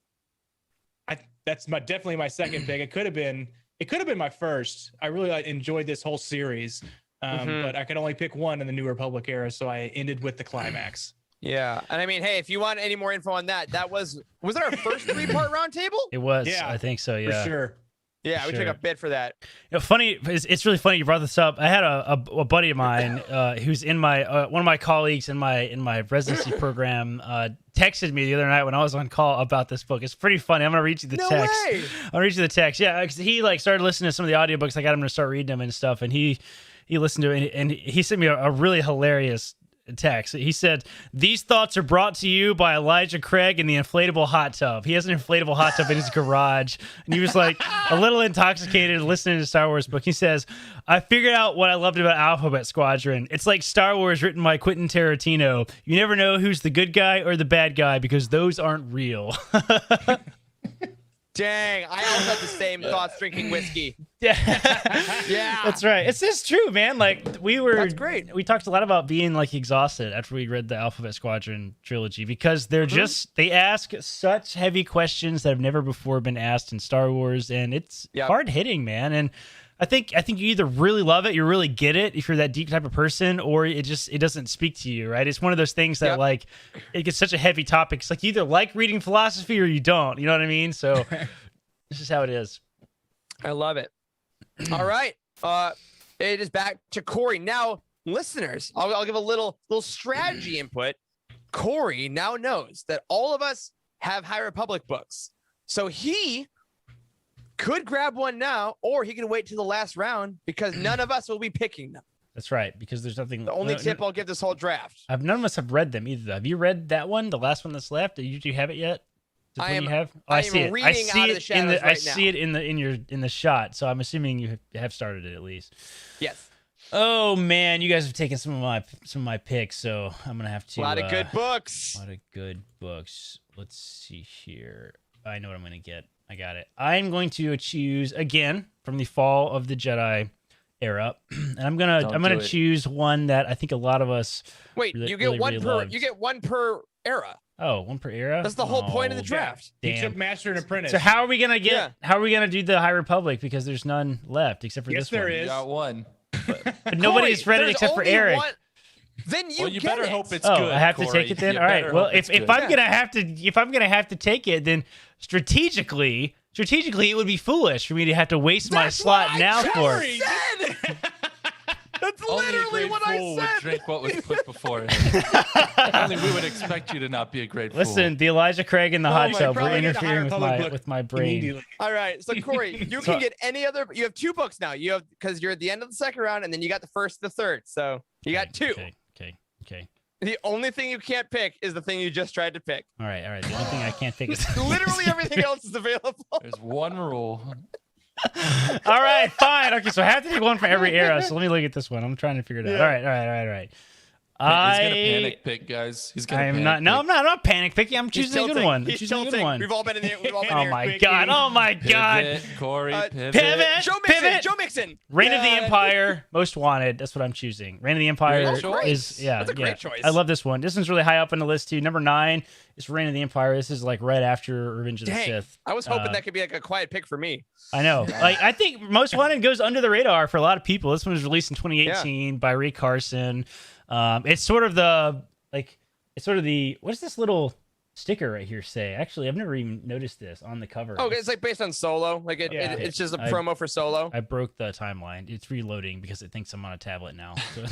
definitely my second pick. It could have been my first. I really enjoyed this whole series, but I could only pick one in the New Republic era, so I ended with the climax. Yeah, and I mean, hey, if you want any more info on that was it our first 3-part roundtable? It was. Yeah, I think so. Yeah, for sure. Yeah, we took a bid for that. You know, funny. It's really funny you brought this up. I had a buddy of mine who's in my one of my colleagues in my residency program texted me the other night when I was on call about this book. It's pretty funny. I'm gonna read you the text. Way. I'm gonna read you the text. Yeah, because he started listening to some of the audiobooks. I got him to start reading them and stuff, and he listened to it, and he sent me a really hilarious text. He said, "These thoughts are brought to you by Elijah Craig in the inflatable hot tub." He has an inflatable hot tub in his garage, and he was like a little intoxicated listening to Star Wars book. He says, "I figured out what I loved about Alphabet Squadron. It's like Star Wars written by Quentin Tarantino. You never know who's the good guy or the bad guy because those aren't real." Dang, I also have the same thoughts drinking whiskey. Yeah, Yeah. that's right. It's just true, man. Like That's great. We talked a lot about being like exhausted after we read the Alphabet Squadron trilogy because they're just they ask such heavy questions that have never before been asked in Star Wars, and it's hard hitting, man. And I think you either really love it, you really get it if you're that deep type of person, or it doesn't speak to you, right? It's one of those things that like it gets such a heavy topic. It's like you either like reading philosophy or you don't. You know what I mean? So this is how it is. I love it. All right. It is back to Corey. Now, listeners, I'll give a little strategy input. Corey now knows that all of us have High Republic books. So he could grab one now, or he can wait till the last round because none of us will be picking them. That's right, because there's nothing. The only tip I'll give this whole draft. None of us have read them either. Have you read that one, the last one that's left? Do you have it yet? I am. You have? Oh, I I see am it. reading I see out of it the shadows I right see it in the shot. So I'm assuming you have started it at least. Yes. Oh man, you guys have taken some of my picks, so I'm gonna have to. A lot of good books. A lot of good books. Let's see here. I know what I'm gonna get. I got it. I'm going to choose again from the Fall of the Jedi era, and I'm gonna choose one that I think a lot of us. Wait, really, you get really, one really per. loved. You get one per era. Oh, one per era. That's the whole point of the draft. He Damn. took Master and Apprentice. So how are we gonna get? How are we gonna do the High Republic? Because there's none left except for this one. there You is. got one. But nobody's read it there's except for only Eric. one- Then you Well, you get better it. hope it's Oh, good. I have to Corey. take it then. You All right. better Well, hope if it's I'm good. gonna have to take it, then strategically, it would be foolish for me to have to waste my slot now for it. said. That's Only a literally great what I fool would said. drink what was put before him. Only we would expect you to not be a great fool. Listen, the Elijah Craig in the hot my tub. We're probably get a High interfering Republic book with my brain. immediately. All right, so Corey, you can get any other. You have two books now. You have because you're at the end of the second round, and then you got the first, the third. So you got two. Okay. The only thing you can't pick is the thing you just tried to pick. All right. The only thing I can't pick is Literally everything else is available. There's one rule. All right, fine. Okay, so I have to take one from every era. So let me look at this one. I'm trying to figure it out. All right. He's gonna panic pick, guys. He's gonna. I'm not. No, I'm not panic picking. I'm choosing a good one. He's choosing a good tilting. one. We've all been in the. We've all been Oh here. my god! Oh my god! Pivot, Corey, pivot. Pivot. Joe Mixon. Reign of the Empire, Most Wanted. That's what I'm choosing. Reign of the Empire Great choice. is That's a great choice. I love this one. This one's really high up on the list too. Number 9 is Reign of the Empire. This is like right after Revenge of the Dang, Sith. I was hoping that could be like a quiet pick for me. I know. Like I think Most Wanted goes under the radar for a lot of people. This one was released in 2018 by Ray Carson. It's sort of the what does this little sticker right here say? Actually, I've never even noticed this on the cover. Oh, it's like based on Solo. Like it's just a promo for Solo. I broke the timeline. It's reloading because it thinks I'm on a tablet now. So.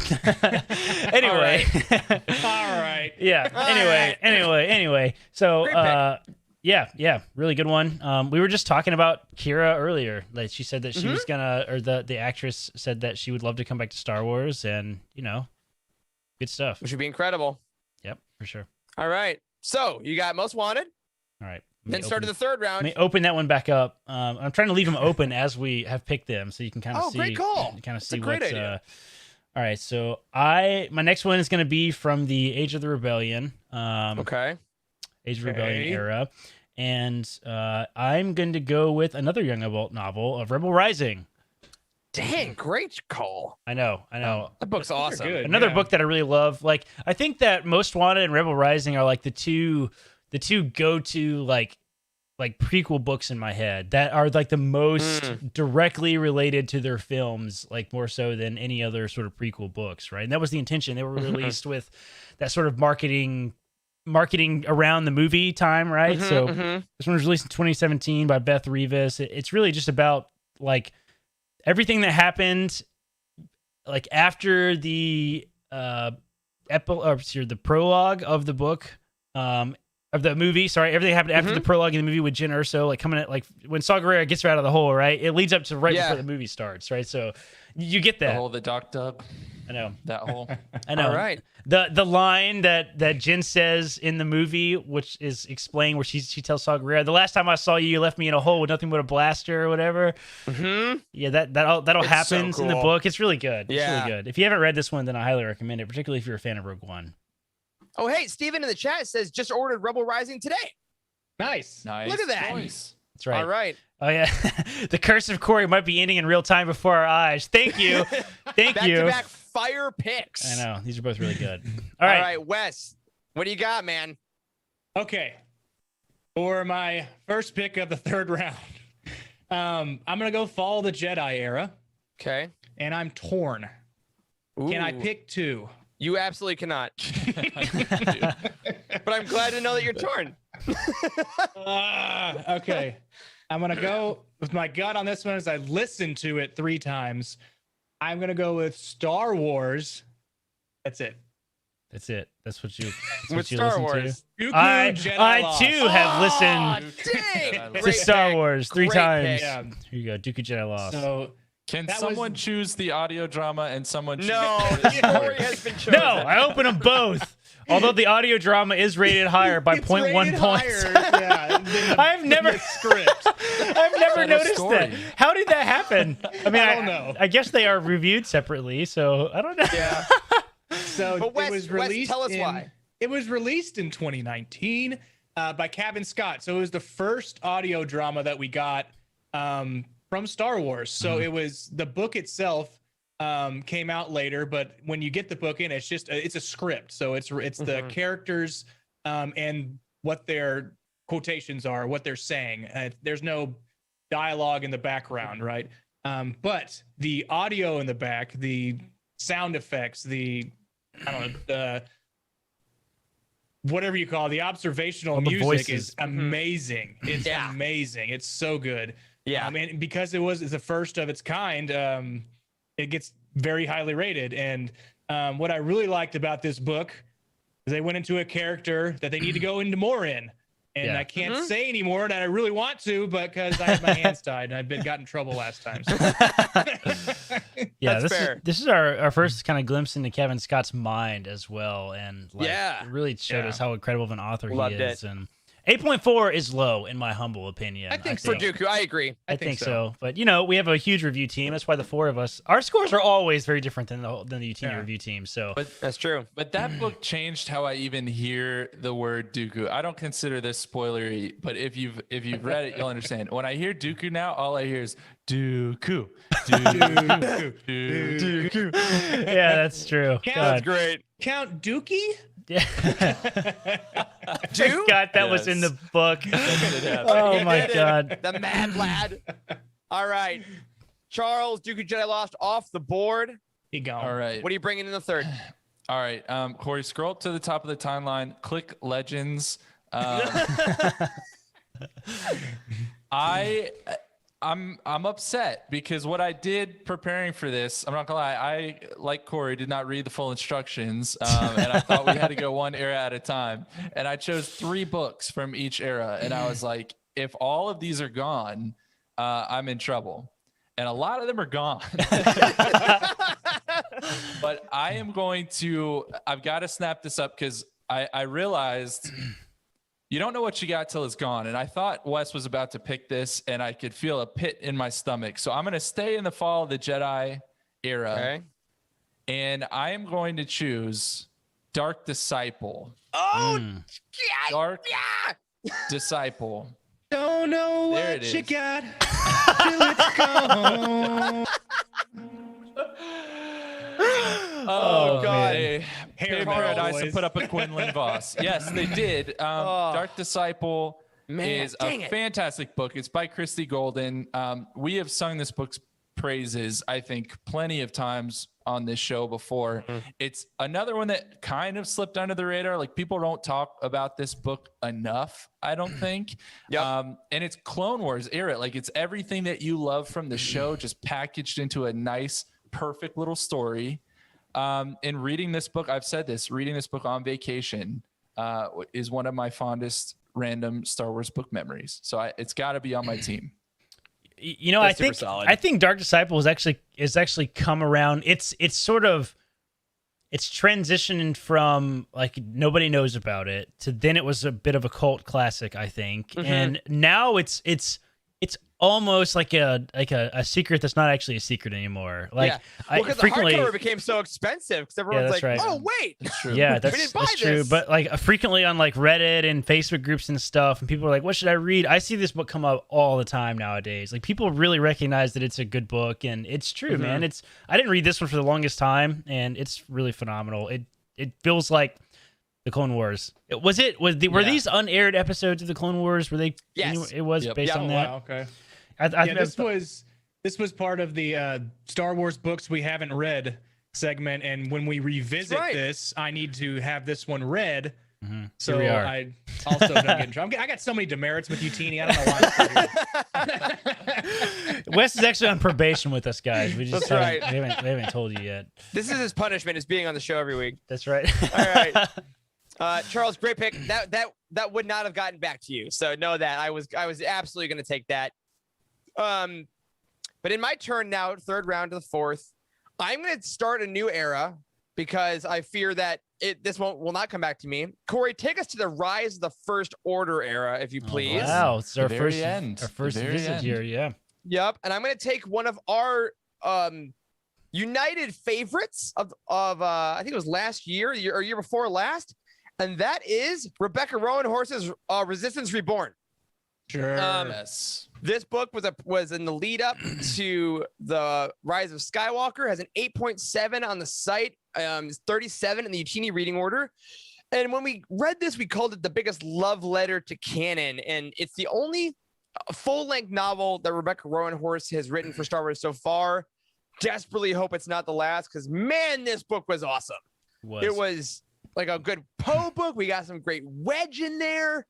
Anyway. All right. Yeah. Anyway. So yeah, really good one. We were just talking about Kira earlier. Like she said that she was gonna, or the actress said that she would love to come back to Star Wars, and good stuff. Which would be incredible. Yep, for sure. All right. So you got Most Wanted. All right. Then started the third round. Let me open that one back up. I'm trying to leave them open as we have picked them, so you can kind of see. Great call. Kind of That's see a great what's. idea. All right, so my next one is going to be from the Age of the Rebellion. Okay. Age of Rebellion era, and I'm going to go with another young adult novel of Rebel Rising. Dang, great call. I know. That book's awesome. good. Another Yeah. book that I really love. Like I think that Most Wanted and Rebel Rising are like the two go-to like prequel books in my head that are like the most directly related to their films, like more so than any other sort of prequel books, right? And that was the intention. They were released with that sort of marketing around the movie time, right? This one was released in 2017 by Beth Revis. It's really just about like everything that happened like after the the prologue of the book, of the movie. Sorry, everything happened after the prologue in the movie with Jyn Erso, like coming at like when Saw Gerrera gets her out of the hole, right? It leads up to before the movie starts, right? So you get that. The hole that Doc dug. I know. That hole. I know. All right. The line that Jyn says in the movie, which is explained where she tells Saw Gerrera, "The last time I saw you, you left me in a hole with nothing but a blaster," or whatever. Yeah, that'll happen in the cool. book. It's really good. Yeah. It's really good. If you haven't read this one, then I highly recommend it, particularly if you're a fan of Rogue One. Oh, hey, Steven in the chat says just ordered Rebel Rising today. Nice. Nice. Look at that. choice. That's right. All right. Oh yeah, the curse of Corey might be ending in real time before our eyes. Thank you, thank you. Back-to-back fire picks. I know these are both really good. All right, Wes, what do you got, man? Okay. For my first pick of the third round, I'm gonna go Fall of the Jedi era, Okay. and I'm torn. Can I Ooh. pick two? You absolutely cannot. But I'm glad to know that you're torn. Okay. I'm gonna go with my gut on this one as I listened to it 3 times. I'm gonna go with Star Wars. That's it. That's it. That's what you. That's With what you Star listen Wars. Dooku, I Jedi Lost. too have listened Dang! to Great Star pick. Wars 3 Great times. pick. Yeah. Here you go, Dooku Jedi Lost. So Can That someone was- choose the audio drama and someone choose No, the the story has been chosen. no, I open them both. Although the audio drama is rated higher by it's 0.1 rated points. higher, yeah, than the- I've never the script. I've never Better noticed story. that. How did that happen? I mean, I don't know. I guess they are reviewed separately, so I don't know. Yeah. So But Wes- it was Wes, released. tell us why. It was released in 2019 by Kevin Scott. So it was the first audio drama that we got from Star Wars. So it was the book itself came out later, but when you get the book in, it's just it's a script. So it's the characters and what their quotations are, what they're saying. There's no dialogue in the background, right? But the audio in the back, the sound effects, the I don't know, the whatever you call it, the observational All the music voices. is amazing. It's Yeah. amazing. It's so good. Yeah. And because it's the first of its kind, it gets very highly rated. And what I really liked about this book is they went into a character that they need to go into more in. And Yeah. I can't say anymore, and I really want to, but because I have my hands tied and I've got in trouble last time. So. Yeah, That's fair. this is our first kind of glimpse into Kevin Scott's mind as well, and like, Yeah. it really showed Yeah. us how incredible of an author Loved he is. it. And 8.4 is low in my humble opinion. I think For Dooku, I agree. I think so. But we have a huge review team. That's why the 4 of us, our scores are always very different than the Youtini Yeah. review team. So That's true. But that book changed how I even hear the word Dooku. I don't consider this spoilery, but if you've read it, you'll understand. When I hear Dooku now, all I hear is Dooku, Dooku, Dooku. yeah, that's true. Count- God. Great. Count Dookie? Yeah. Dude, God, that was in Yes. the book. Oh my did it. God. the mad lad. All right. Charles, Dooku Jedi Lost off the board. He gone. All right. What are you bringing in the third? All right, Corey, scroll up to the top of the timeline, click Legends. I'm upset because what I did preparing for this, I'm not gonna lie, I like Corey did not read the full instructions, and I thought we had to go one era at a time, and I chose 3 books from each era, and I was like, if all of these are gone, I'm in trouble, and a lot of them are gone. But I am going to, I've got to snap this up because I realized you don't know what you got till it's gone. And I thought Wes was about to pick this and I could feel a pit in my stomach. So I'm going to stay in the Fall of the Jedi era. Okay. And I am going to choose Dark Disciple. Oh, Mm. yeah. Dark Yeah. Disciple. Don't know There what it you is. got till it's gone. Oh, God. They Hair paid metal, Paradise and boys. put up a Quinlan Voss. Yes, they did. Oh. Dark Disciple Man, is dang a it. fantastic book. It's by Christy Golden. We have sung this book's praises, I think, plenty of times on this show before. It's another one that kind of slipped under the radar. Like, people don't talk about this book enough, I don't think. Yep. And it's Clone Wars era. Like, it's everything that you love from the show just packaged into a nice, perfect little story. In reading this book, I've said this, reading this book on vacation is one of my fondest random Star Wars book memories. So it's got to be on my team. That's super solid. I think Dark Disciple is actually come around. It's transitioning from like nobody knows about it to then it was a bit of a cult classic, I think. Mm-hmm. And now it's it's almost like a secret that's not actually a secret anymore. Like, yeah. Well, because the hardcover became so expensive because everyone's like, right. oh, wait. That's true. Yeah, We didn't buy that's true. this. But like frequently on like Reddit and Facebook groups and stuff, and people are like, "What should I read?" I see this book come up all the time nowadays. Like people really recognize that it's a good book, and it's true, man. I didn't read this one for the longest time, and it's really phenomenal. It feels like the Clone Wars. Were these unaired episodes of the Clone Wars? Were they? Yes. It was based on that. Wow, okay. This was part of the Star Wars books we haven't read segment, and when we revisit this, I need to have this one read. So I also don't get in trouble. I got so many demerits with Youtini. I don't know why. Wes is actually on probation with us, guys. We just That's right. we haven't told you yet. This is his punishment, is being on the show every week. That's right. All right. Charles, great pick. That would not have gotten back to you. So know that I was absolutely going to take that. But in my turn now, third round to the fourth, I'm going to start a new era because I fear that this will not come back to me. Corey, take us to the Rise of the First Order era, if you please. Oh, wow, it's our The first very end. our first The very visit end. here. Yeah. Yep, and I'm going to take one of our United favorites of I think it was last year or year before last, and that is Rebecca Roanhorse's Resistance Reborn. Sure. Yes. This book was in the lead up to the Rise of Skywalker. Has an 8.7 on the site. 37 in the Youtini reading order. And when we read this, we called it the biggest love letter to canon. And it's the only full-length novel that Rebecca Roanhorse has written for Star Wars so far. Desperately hope it's not the last, because man, this book was awesome. It was like a good Poe book. We got some great Wedge in there.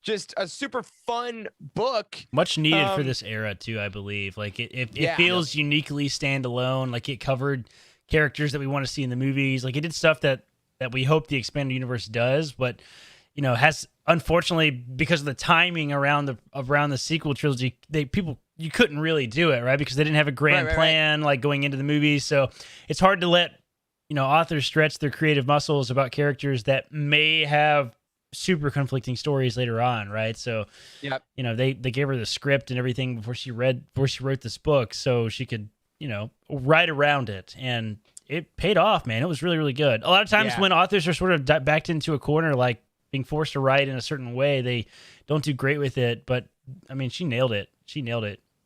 Just a super fun book. Much needed for this era too, I believe. Like it feels uniquely standalone. Like it covered characters that we want to see in the movies. Like it did stuff that we hope the expanded universe does, but has unfortunately, because of the timing around the sequel trilogy, you couldn't really do it, right? Because they didn't have a grand plan like going into the movies. So it's hard to let authors stretch their creative muscles about characters that may have super conflicting stories later on, right? So they gave her the script and everything before she wrote this book, so she could write around it, and it paid off, man. It was really, really good. A lot of times when authors are sort of backed into a corner, like being forced to write in a certain way, they don't do great with it. But I mean, she nailed it.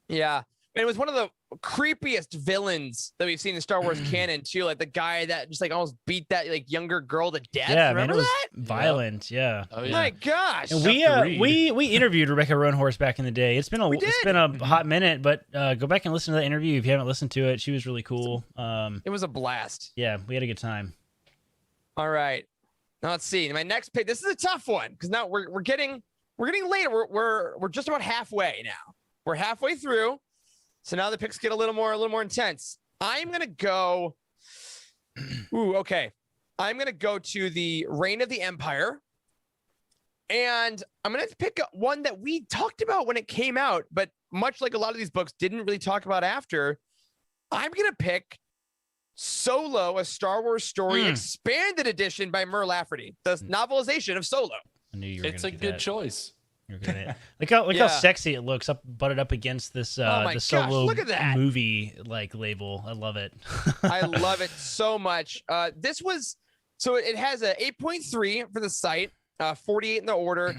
Yeah. And it was one of the creepiest villains that we've seen in Star Wars canon too. Like the guy that just like almost beat that like younger girl to death. Yeah, Remember man, it was that? violent. Yeah. Oh yeah. My gosh. And we interviewed Rebecca Roanhorse back in the day. It's been a hot minute, but go back and listen to that interview if you haven't listened to it. She was really cool. It was a blast. Yeah, we had a good time. All right. Now let's see. My next pick. This is a tough one because now we're getting later. We're just about halfway now. We're halfway through. So now the picks get a little more intense. I'm gonna go. Ooh, okay. I'm gonna go to the Reign of the Empire, and I'm gonna pick one that we talked about when it came out, but much like a lot of these books, didn't really talk about after. I'm gonna pick Solo: A Star Wars Story Expanded Edition by Mur Lafferty, the novelization of Solo. I knew you were It's a good choice. Look how sexy it looks butted up against this the Solo look at that. movie like label. I love it. I love it so much. It has a 8.3 for the site, 48 in the order.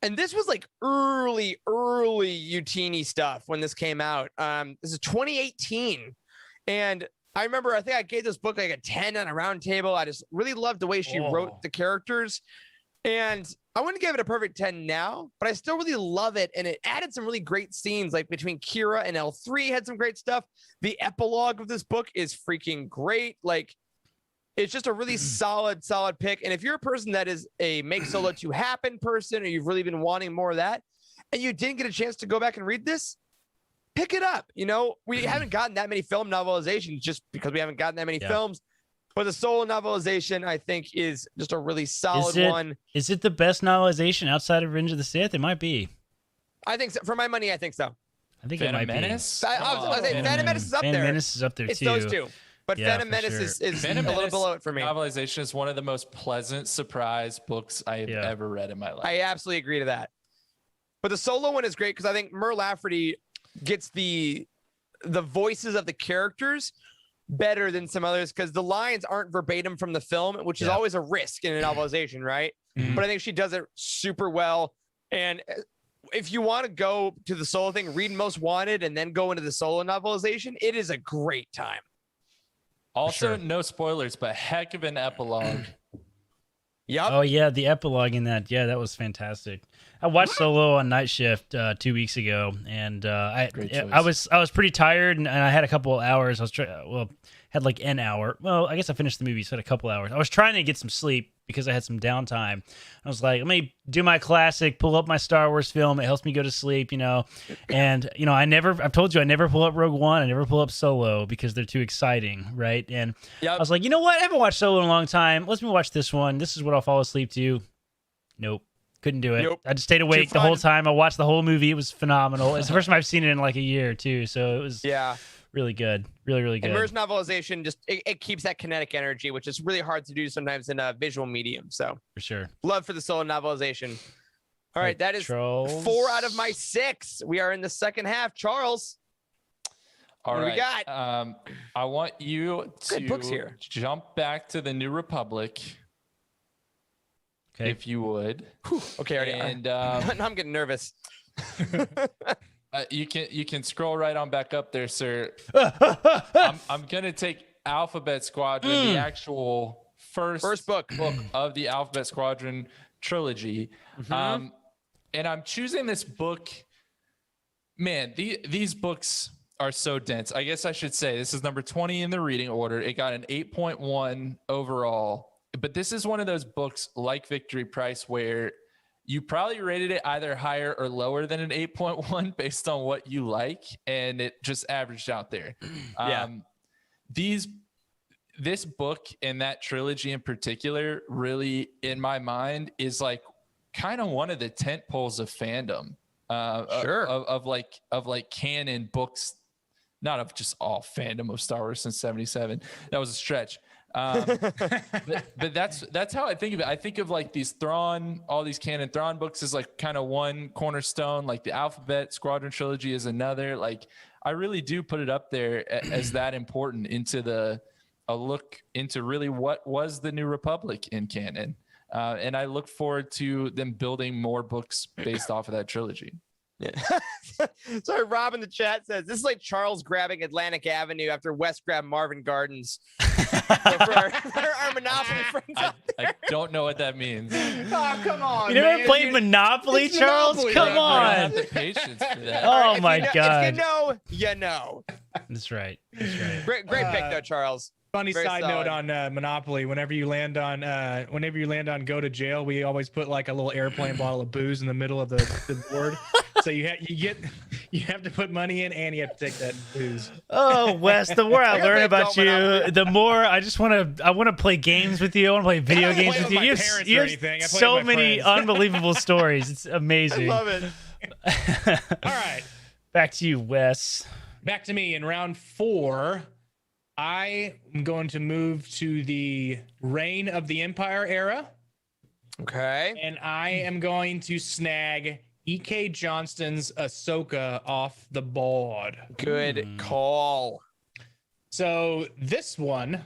And this was like early Youtini stuff when this came out. This is 2018. And I remember, I think I gave this book like a 10 on a round table. I just really loved the way she wrote the characters. And I wouldn't give it a perfect 10 now, but I still really love it. And it added some really great scenes, like between Kira and L3 had some great stuff. The epilogue of this book is freaking great. Like, it's just a really solid pick. And if you're a person that is a make Solo 2 happen person, or you've really been wanting more of that, and you didn't get a chance to go back and read this, pick it up. We haven't gotten that many film novelizations just because we haven't gotten that many films. But the Solo novelization, I think, is just a really solid one. Is it the best novelization outside of Revenge of the Sith? It might be. I think so. For my money, I think so. I think Phantom it might Menace? be. I was saying Phantom Menace is up there. Phantom Menace is up there, it's too. those two. But Yeah, Phantom Menace is Phantom a little Menace below it for me. Novelization is one of the most pleasant surprise books I have ever read in my life. I absolutely agree to that. But the solo one is great because I think Mur Lafferty gets the voices of the characters better than some others because the lines aren't verbatim from the film, which is always a risk in a novelization, right? But I think she does it super well. And if you want to go to the solo thing, read Most Wanted and then go into the solo novelization, it is a great time. Also, no spoilers, but heck of an epilogue. Yep. Oh yeah, the epilogue in that. Yeah, that was fantastic. I watched Solo on night shift 2 weeks ago, and I was pretty tired, and I had a couple of hours. I was had like an hour. Well, I guess I finished the movie, so I had a couple hours. I was trying to get some sleep because I had some downtime. I was like, let me do my classic, pull up my Star Wars film. It helps me go to sleep, you know. And I've told you I never pull up Rogue One. I never pull up Solo because they're too exciting, right? And I was like, you know what? I haven't watched Solo in a long time. Let me watch this one. This is what I'll fall asleep to. Nope. Couldn't do it. Nope. I just stayed awake the whole time. I watched the whole movie. It was phenomenal. It's the first time I've seen it in like a year too. So it was really good. Really, really good. And Mur's novelization just it keeps that kinetic energy, which is really hard to do sometimes in a visual medium. So For sure. love for the solo novelization. All right, that is Charles. 4 out of my 6. We are in the second half. Charles. All what right. do we got? I want you Good books to here. jump back to the New Republic, Okay. if you would. Okay, already. And now I'm getting nervous. you can scroll right on back up there, sir. I'm gonna take Alphabet Squadron, the actual first book of the Alphabet Squadron trilogy. And I'm choosing this book. Man, these books are so dense. I guess I should say this is number 20 in the reading order. It got an 8.1 overall. But this is one of those books like Victory Price where you probably rated it either higher or lower than an 8.1 based on what you like, and it just averaged out there. This book and that trilogy in particular really, in my mind, is like kind of one of the tent poles of fandom. Of like canon books, not of just all fandom of Star Wars since 77. That was a stretch. But that's how I think of it. I think of like these Thrawn, all these canon Thrawn books is like kind of one cornerstone, like the Alphabet Squadron trilogy is another. Like I really do put it up there as that important into a look into really what was the New Republic in canon. And I look forward to them building more books based off of that trilogy. Yeah. Sorry, Rob in the chat says this is like Charles grabbing Atlantic Avenue after Wes grabbed Marvin Gardens. For our Monopoly friends out there. I don't know what that means. Oh, come on. You never man. played Monopoly, It's Charles? Monopoly, Come I don't on. have the patience for that. Oh If my you know, God. If you know, you know. That's right. That's right. Great pick though, Charles. Funny Very side solid. note on Monopoly. Whenever you land on go to jail, we always put like a little airplane bottle of booze in the middle of the board. So you have to put money in and you have to take that booze. Oh, Wes, the more I gotta learn play about you, Monopoly. the more I want to play games with you. I want to play video I don't games play with with you. my You have, parents or you have anything. I play so with my many friends. unbelievable stories. It's I amazing. love it. All right, Back to you, Wes. back to me in round 4. I am going to move to the Reign of the Empire era, Okay. and I am going to snag E.K. Johnston's Ahsoka off the board. Good call. So this one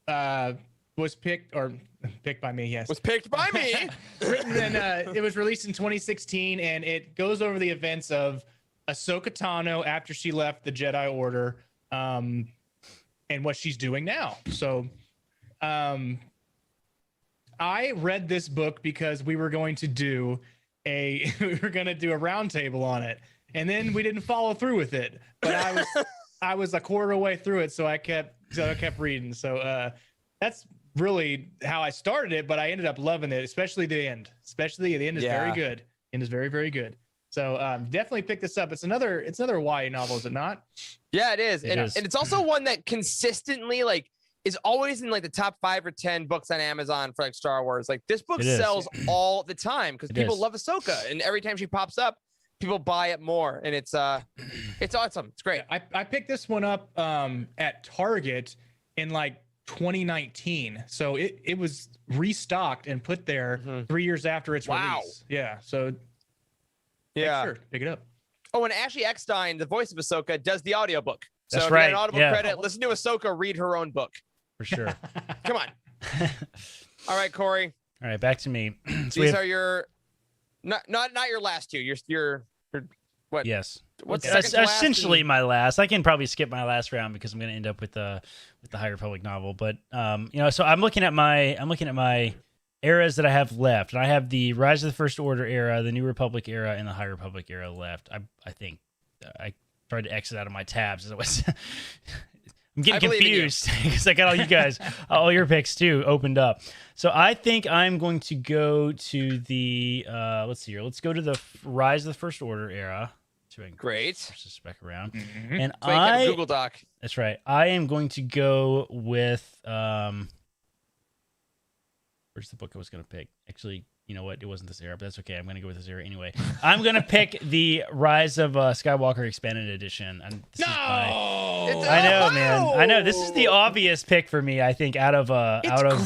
was picked by me, yes. Was picked by me. Written in, it was released in 2016, and it goes over the events of Ahsoka Tano after she left the Jedi Order, and what she's doing now. So, I read this book because we were going to do a roundtable on it, and then we didn't follow through with it. But I was a quarter way through it, so I kept reading. So that's really how I started it, but I ended up loving it, especially the end. Especially the end is very good. End is very, very good. So definitely pick this up. It's another YA novel, is it not? Yeah, it is. It is. And it's also one that consistently like is always in like the top 5 or 10 books on Amazon for like Star Wars. Like this book It is. sells all the time because It people is. love Ahsoka, and every time she pops up, people buy it more, and it's awesome. It's great. I picked this one up at Target in like 2019. So it was restocked and put there 3 years after its Wow. release. Yeah. So Yeah. Sure, pick it up. Oh, and Ashley Eckstein, the voice of Ahsoka, does the audiobook. So That's if you get right, an Audible yeah. credit, listen to Ahsoka read her own book. For sure. Come on. All right, Corey. All right, back to me. So These are your not your last two. Your what? yes. What's It's second to last essentially and- my last. I can probably skip my last round because I'm going to end up with the High Republic novel. But so I'm looking at my eras that I have left, and I have the Rise of the First Order era, the New Republic era, and the High Republic era left. I think I tried to exit out of my tabs as it was. I'm getting I believe in you. confused because I got all you guys, all your picks too, opened up. So I think I'm going to go to the let's see here. Let's go to the Rise of the First Order era. So I can Great. push this back around. Mhm. And So you have a I Google Doc. that's right. I am going to go with where's the book I was going to pick? Actually, you know what? It wasn't this era, but that's okay. I'm going to go with this era anyway. I'm going to pick the Rise of Skywalker Expanded Edition. And this is I know, man. I know. This is the obvious pick for me, I think, out of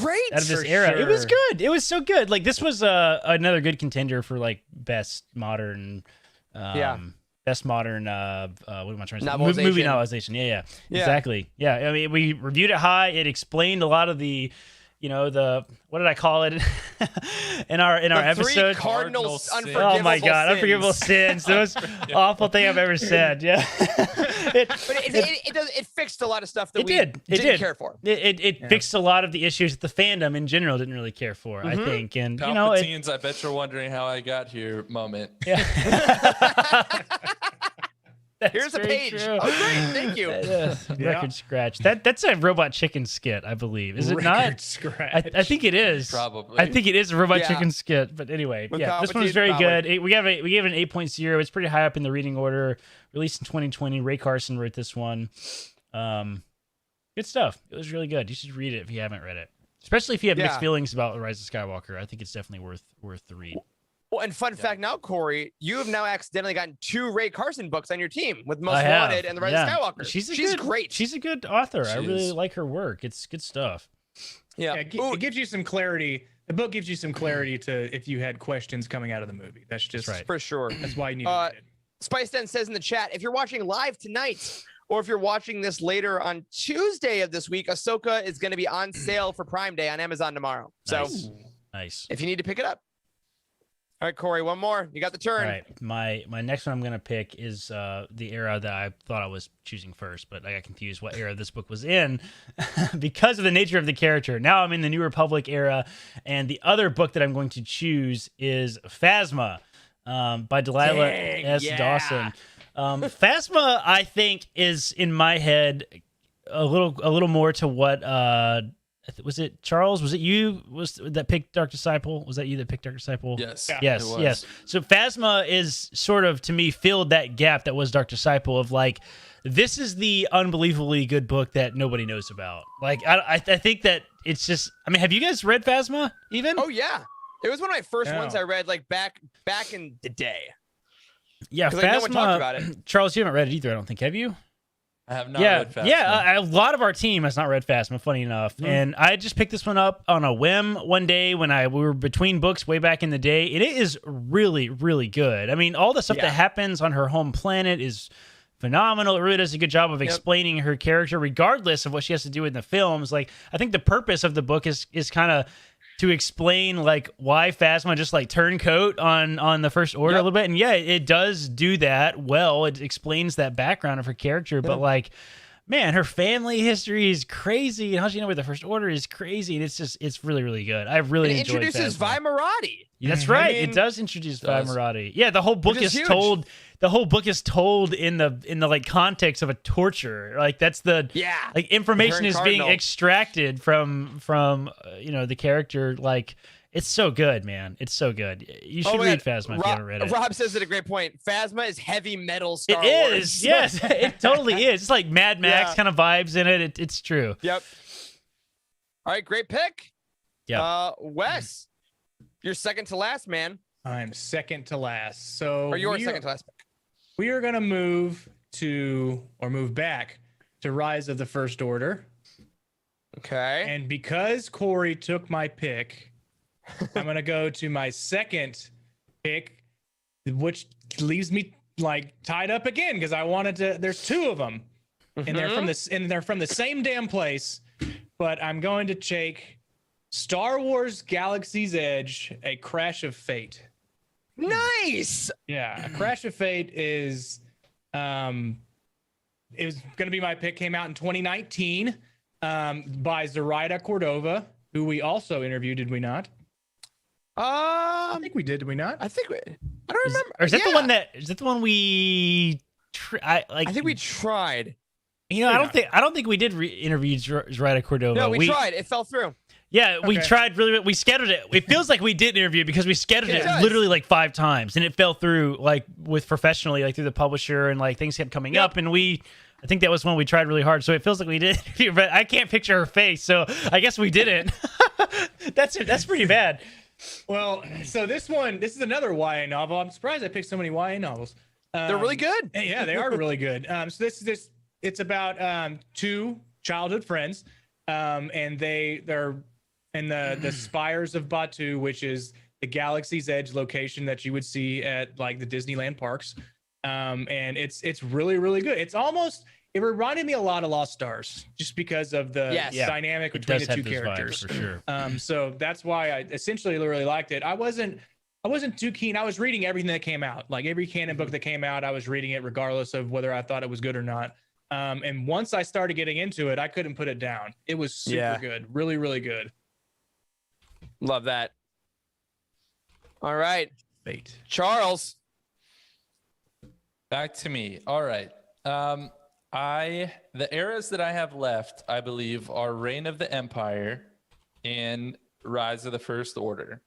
great, this for era. It was sure. good. It was so good. Like this was another good contender for like best modern best modern what am I trying to say? Novelization. Movie novelization. Yeah, exactly. Yeah, I mean, we reviewed it high. It explained a lot of the, the what did I call it in our The episode? three cardinal Cardinal sins. unforgivable Oh my God, sins. unforgivable sins. The most awful thing I've ever said. Yeah. But it fixed a lot of stuff that It we did. It didn't did. care for. It fixed a lot of the issues that the fandom in general didn't really care for, I think. And, you know, it, Palpatine's, I bet you're wondering how I got here moment. yeah. That's Here's a very page. true. Oh, great. Thank you. Record scratch. That's a Robot Chicken skit, I believe. Is it Record not? Scratch. I think it is. Probably. I think it is a Robot Yeah. Chicken skit. But anyway, With yeah, this one's Palpatine, very probably. good. We gave it an 8.0. It's pretty high up in the reading order. Released in 2020. Ray Carson wrote this one. Good stuff. It was really good. You should read it if you haven't read it, especially if you have mixed Yeah. feelings about Rise of Skywalker. I think it's definitely worth the read. Well, and fun fact now, Corey, you have now accidentally gotten 2 Ray Carson books on your team with Most I have. Wanted and The Rise Yeah. of Skywalker. She's great. She's a good author. I She really is. like her work. It's good stuff. yeah. It gives you some clarity. The book gives you some clarity to if you had questions coming out of the movie. That's just right. For sure. That's why you need to read it. Spice Den says in the chat, if you're watching live tonight, or if you're watching this later on Tuesday of this week, Ahsoka is going to be on sale for Prime Day on Amazon tomorrow. So Nice. if you need to pick it up. All right, Corey, one more. You got the turn. All right, my next one I'm gonna pick is the era that I thought I was choosing first, but I got confused what era this book was in because of the nature of the character. Now I'm in the New Republic era, and the other book that I'm going to choose is Phasma by Delilah Dang, S. yeah. Dawson. Phasma, I think, is in my head a little more to what was it Charles? Was it you that picked Dark Disciple? Was that you that picked Dark Disciple? Yes. Yes, it was. yes. So Phasma is sort of, to me, filled that gap that was Dark Disciple of like, this is the unbelievably good book that nobody knows about. Like, I think that it's just, I mean, have you guys read Phasma even? Oh, yeah. It was one of my first No. ones I read like back in the day. yeah, 'cause, like, no one talked about Phasma. Charles, you haven't read it either, I don't think. Have you? I have not yeah, read Phasma. yeah. A lot of our team has not read Phasma, funny enough. And I just picked this one up on a whim one day when we were between books way back in the day, and it is really, really good. I mean, all the stuff Yeah. that happens on her home planet is phenomenal. It really does a good job of explaining her character, regardless of what she has to do in the films. Like, I think the purpose of the book is kind of to explain like why Phasma just like turncoat on the First Order a little bit. And yeah, it does do that well. It explains that background of her character, but like, man, her family history is crazy, and how she know where the First Order is crazy. And it's really, really good. I really It enjoyed introduces Phasma. Vi Marati. That's Mhm. right. I mean, it does introduce Vi does. Marati. Yeah, the whole book Which is is huge. told. The whole book is told in the like context of a torture. Like that's the Yeah. like information Her is and being Cardinal. extracted from the character. Like it's so good, man. It's so good. You should my read God. Phasma if you haven't read it. Rob says it a great point. Phasma is heavy metal Star It Wars. is, yes, it totally is. It's like Mad Max Yeah. kind of vibes in it. It's true. Yep. All right, great pick. Yeah. Wes, you're second to last, man. I'm second to last. So Or you're we are- second to last. We are going to move back to Rise of the First Order. Okay. And because Corey took my pick, I'm going to go to my second pick, which leaves me like tied up again because I wanted to. There's two of them, and they're from the same damn place. But I'm going to take Star Wars Galaxy's Edge: A Crash of Fate. Nice. Yeah, A Crash of Fate is it was going to be my pick. Came out in 2019 by Zoraida Cordova, who we also interviewed, did we not? I think we did we not? I don't remember. Or is that the one is that the one we I think we tried. You know, I don't think we did interview Zoraida Cordova. No, we tried. It fell through. Yeah, we tried really. We scheduled it. It feels like we did interview because we scheduled it literally like 5 times, and it fell through like with professionally, like through the publisher, and like things kept coming up, and I think that was when we tried really hard. So it feels like we did interview, but I can't picture her face, so I guess we didn't. That's pretty bad. Well, so this is another YA novel. I'm surprised I picked so many YA novels. They're really good. Yeah, they are really good. So it's about 2 childhood friends, and they're in the spires of Batu, which is the Galaxy's Edge location that you would see at like the Disneyland parks. And it's really, really good. It reminded me a lot of Lost Stars just because of the dynamic between the 2 characters. For sure. So that's why I essentially really liked it. I wasn't too keen. I was reading everything that came out, like every canon book that came out, I was reading it regardless of whether I thought it was good or not. And once I started getting into it, I couldn't put it down. It was super good. Really, really good. Love that. All right. Fate. Charles. Back to me. All right. The eras that I have left, I believe, are Reign of the Empire and Rise of the First Order.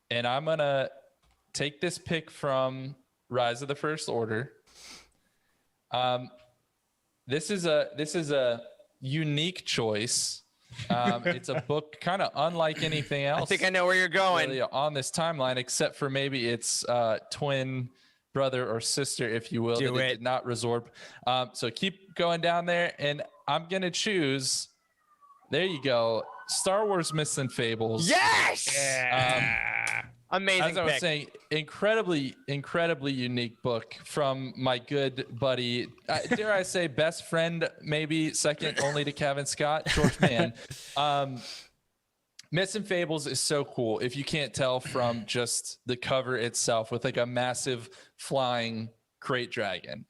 And I'm going to take this pick from Rise of the First Order. This is a unique choice. It's a book kind of unlike anything else. I think I know where you're going. Really on this timeline, except for maybe its twin brother or sister, if you will. Do that it. Did not resorb. So keep going down there, and I'm gonna choose. There you go. Star Wars Myths and Fables. Yes. Amazing. As I was pick. saying, incredibly unique book from my good buddy, dare I say, best friend, maybe second only to Kevin Scott, George Mann. Myths and Fables is so cool. If you can't tell from just the cover itself, with like a massive flying crate dragon.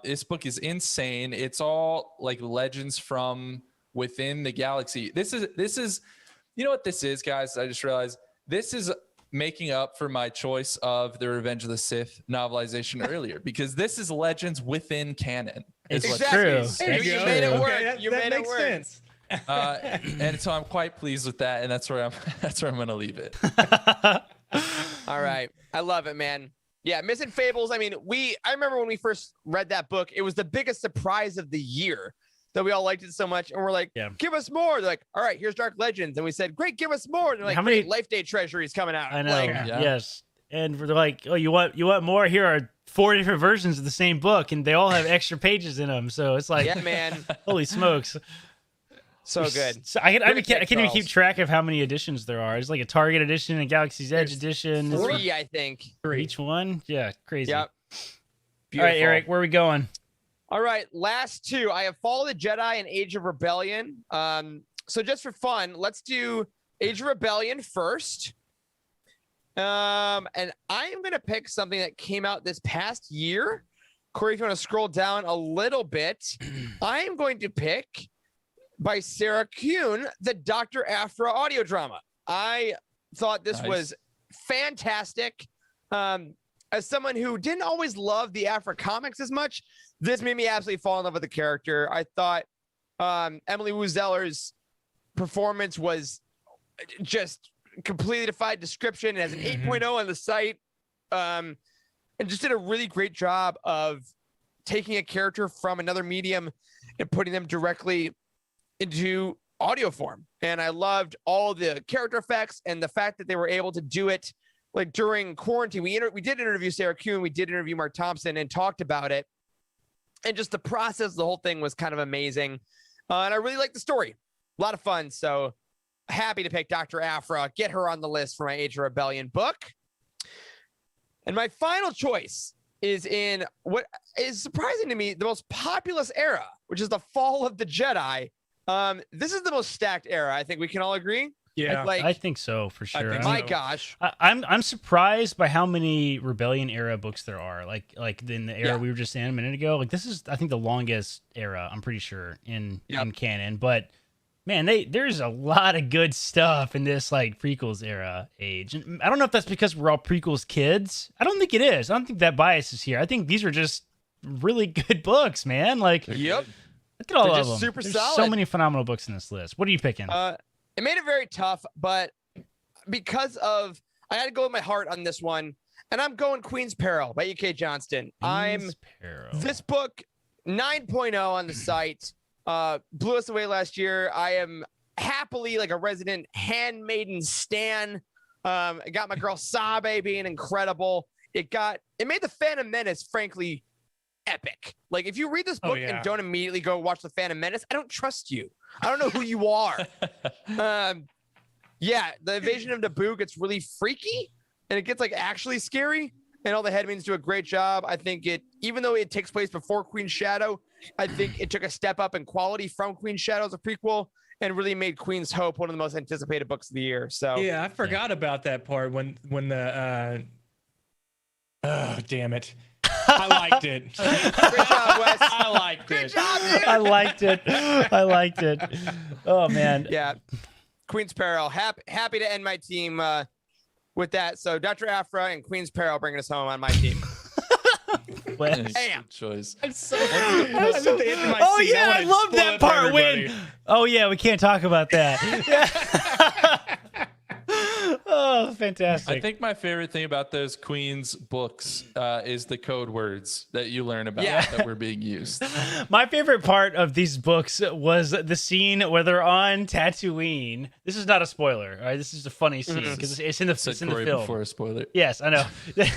This book is insane. It's all like legends from within the galaxy. This is, you know what this is, guys? I just realized this is making up for my choice of the Revenge of the Sith novelization earlier, because this is legends within canon. It's Exactly. true. You made it work. Okay, you that made it makes work. sense. And so I'm quite pleased with that, and that's where I'm going to leave it. All right. I love it, man. Yeah, Myths and Fables. I mean, I remember when we first read that book, it was the biggest surprise of the year that we all liked it so much. And we're like, give us more. They're like, all right, here's Dark Legends. And we said, great, give us more. And they're like, How many Life Day Treasuries coming out. I know. Like, Yes. And they're like, oh, you want more? Here are 4 different versions of the same book, and they all have extra pages in them. So it's like, yeah, man. holy smokes. So good. So I can't even keep Charles. track of how many editions there are. It's like a Target edition and Galaxy's Edge edition. 3, I think. Each one? Yeah, crazy. Yep. All Beautiful. right, Eric, where are we going? All right, last 2. I have Fall of the Jedi and Age of Rebellion. So just for fun, let's do Age of Rebellion first. And I am going to pick something that came out this past year. Corey, if you want to scroll down a little bit, I am going to pick by Sarah Kuhn, the Dr. Aphra audio drama. I thought this was fantastic. As someone who didn't always love the Aphra comics as much, this made me absolutely fall in love with the character. I thought Emily Wu Zeller's performance was just completely defied description. It has an 8.0 on the site, and just did a really great job of taking a character from another medium and putting them directly into audio form. And I loved all the character effects and the fact that they were able to do it like during quarantine. We did interview Sarah Kuhn, we did interview Mark Thompson and talked about it. And just the process, the whole thing was kind of amazing. And I really liked the story. A lot of fun. So happy to pick Dr. Aphra, get her on the list for my Age of Rebellion book. And my final choice is in what is surprising to me, the most populous era, which is the fall of the Jedi. This is the most stacked era. I think we can all agree. Yeah. Like, I think so for sure. think my so. gosh. I'm surprised by how many Rebellion era books there are. Like in the era Yeah. we were just in a minute ago. Like this is I think the longest era. I'm pretty sure in canon. But man, there's a lot of good stuff in this like prequels era age. And I don't know if that's because we're all prequels kids. I don't think it is. I don't think that bias is here. I think these are just really good books, man. Like Yep. look at all They're of just them. super There's solid. so many phenomenal books in this list. What are you picking? It made it very tough, but because of I had to go with my heart on this one, and I'm going Queen's Peril by E.K. Johnston. Queen's Peril. This book 9.0 on the site blew us away last year. I am happily like a resident handmaiden stan. I got my girl Sabe being incredible. It made the Phantom Menace frankly epic. Like if you read this book and don't immediately go watch the Phantom Menace, I don't trust you. I don't know who you are. Yeah, the invasion of Naboo gets really freaky and it gets like actually scary. And all the headmans do a great job. I think even though it takes place before Queen's Shadow, I think it took a step up in quality from Queen's Shadow as a prequel and really made Queen's Hope one of the most anticipated books of the year. So yeah, I forgot about that part when the oh damn it. I liked it. great job, Wes. I liked Great it. job, dude. I liked it. I liked it. Oh man. Yeah, Queen's Peril. Happy to end my team with that. So Dr. Afra and Queen's Peril bringing us home on my team. Wes. Damn. Good choice. I'm so at the end of my Oh seat, yeah, I wanna love spoil that it for part everybody. when. Oh yeah, we can't talk about that. Oh, fantastic. I think my favorite thing about those Queen's books is the code words that you learn about that were being used. My favorite part of these books was the scene where they're on Tatooine. This is not a spoiler, all right? This is a funny scene because it's in the Corey film. before a spoiler. Yes, I know. They're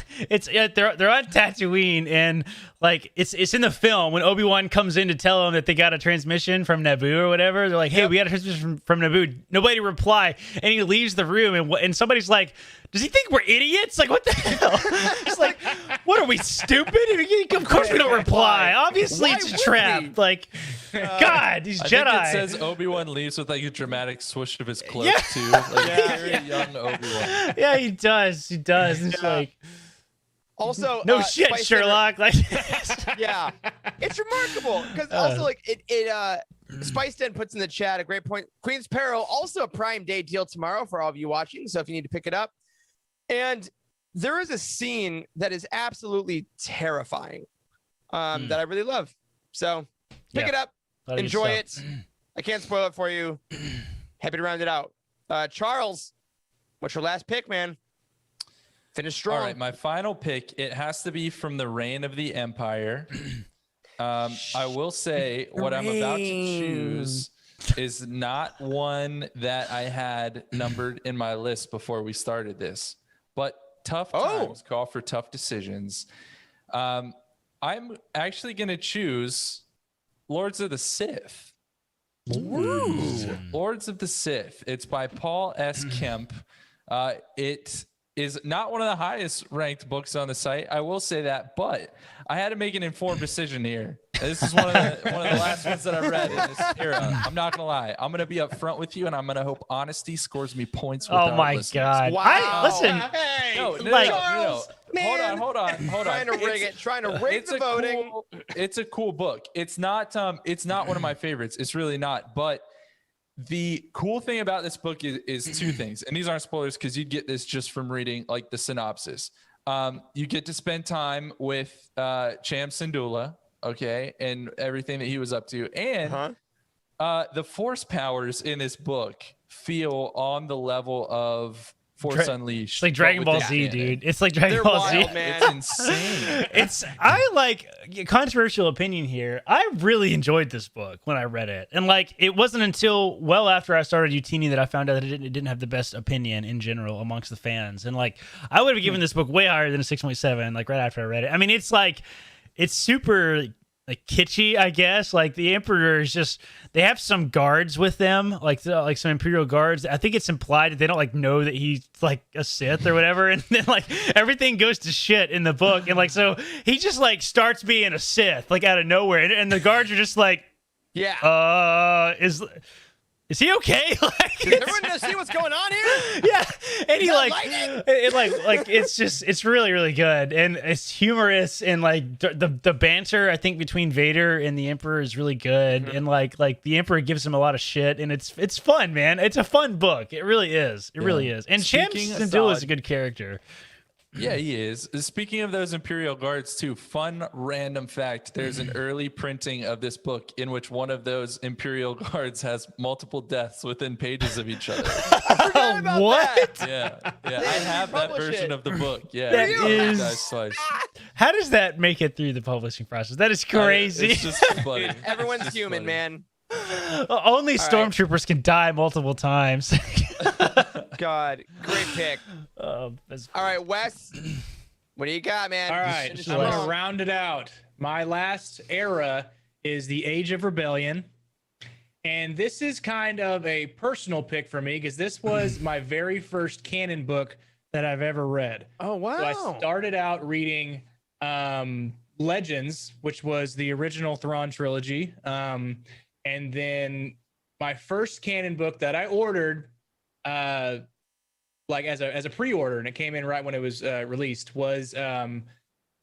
on Tatooine and like it's in the film when Obi-Wan comes in to tell them that they got a transmission from Naboo or whatever. They're like, "Hey, we got a transmission from Naboo." Nobody reply, and he leaves the room and somebody's like, "Does he think we're idiots? Like what the hell?" It's like, "What are we stupid?" Of course we don't reply. Obviously Why it's a would trap. we? Like, God, these I Jedi. think it says Obi-Wan leaves with like a dramatic swoosh of his cloak Yeah. too. Like very young Obi-Wan. Yeah, he does. He does. It's like, Also, no shit, Spice Sherlock. Like, Yeah, it's remarkable because also like Spice Den puts in the chat a great point. Queen's Peril also a Prime Day deal tomorrow for all of you watching. So if you need to pick it up, and there is a scene that is absolutely terrifying that I really love. So pick it up, enjoy it. I can't spoil it for you. Happy to round it out. Charles, what's your last pick, man? Finish strong. All right, my final pick, it has to be from the Reign of the Empire. I will say what I'm about to choose is not one that I had numbered in my list before we started this, but tough times call for tough decisions. I'm actually going to choose Lords of the Sith. Lords of the Sith. It's by Paul S. Kemp. It is not one of the highest ranked books on the site. I will say that, but I had to make an informed decision here. This is one of the last ones that I read in this era. I'm not gonna lie. I'm gonna be upfront with you, and I'm gonna hope honesty scores me points. With oh our my listeners. God! Wow. Listen. Hey, No, Like- Charles, man. Hold on. Trying to rig it. Trying to rig the voting. It's a cool book. It's not one of my favorites. It's really not. But the cool thing about this book is two things, and these aren't spoilers because you'd get this just from reading like the synopsis. You get to spend time with Cham Syndulla, okay, and everything that he was up to, and the force powers in this book feel on the level of Force Unleashed. It's like Dragon but with Ball the Z, canon. dude. It's like Dragon They're Ball Z. wild, man. It's insane. I like controversial opinion here. I really enjoyed this book when I read it, and like it wasn't until well after I started Youtini that I found out that it didn't have the best opinion in general amongst the fans. And like I would have given this book way higher than a 6.7. Like right after I read it. I mean, it's like it's super kitschy, I guess. Like the Emperor is just, they have some guards with them, like some Imperial guards. I think it's implied that they don't like know that he's like a Sith or whatever, and then like everything goes to shit in the book, and like so he just like starts being a Sith like out of nowhere, and the guards are just like, is he okay? Like, does everyone see what's going on here? Yeah, and he like it's really really good, and it's humorous, and like the banter I think between Vader and the Emperor is really good, and like the Emperor gives him a lot of shit, and it's fun, man. It's a fun book. It really is. It really is. And Cham Syndulla is a good character. Yeah, he is. Speaking of those Imperial Guards, too, fun random fact. There's an early printing of this book in which one of those Imperial Guards has multiple deaths within pages of each other. What? Yeah. I have that version of the book. Yeah. That is... Dies twice. How does that make it through the publishing process? That is crazy. It's just funny. Everyone's human, man. Only stormtroopers can die multiple times. God, great pick. All right, Wes, what do you got, man? All right, I'm gonna round it out. My last era is the Age of Rebellion, and this is kind of a personal pick for me because this was my very first canon book that I've ever read. Oh wow! So I started out reading Legends, which was the original Thrawn trilogy, and then my first canon book that I ordered. Like as a pre-order, and it came in right when it was released, was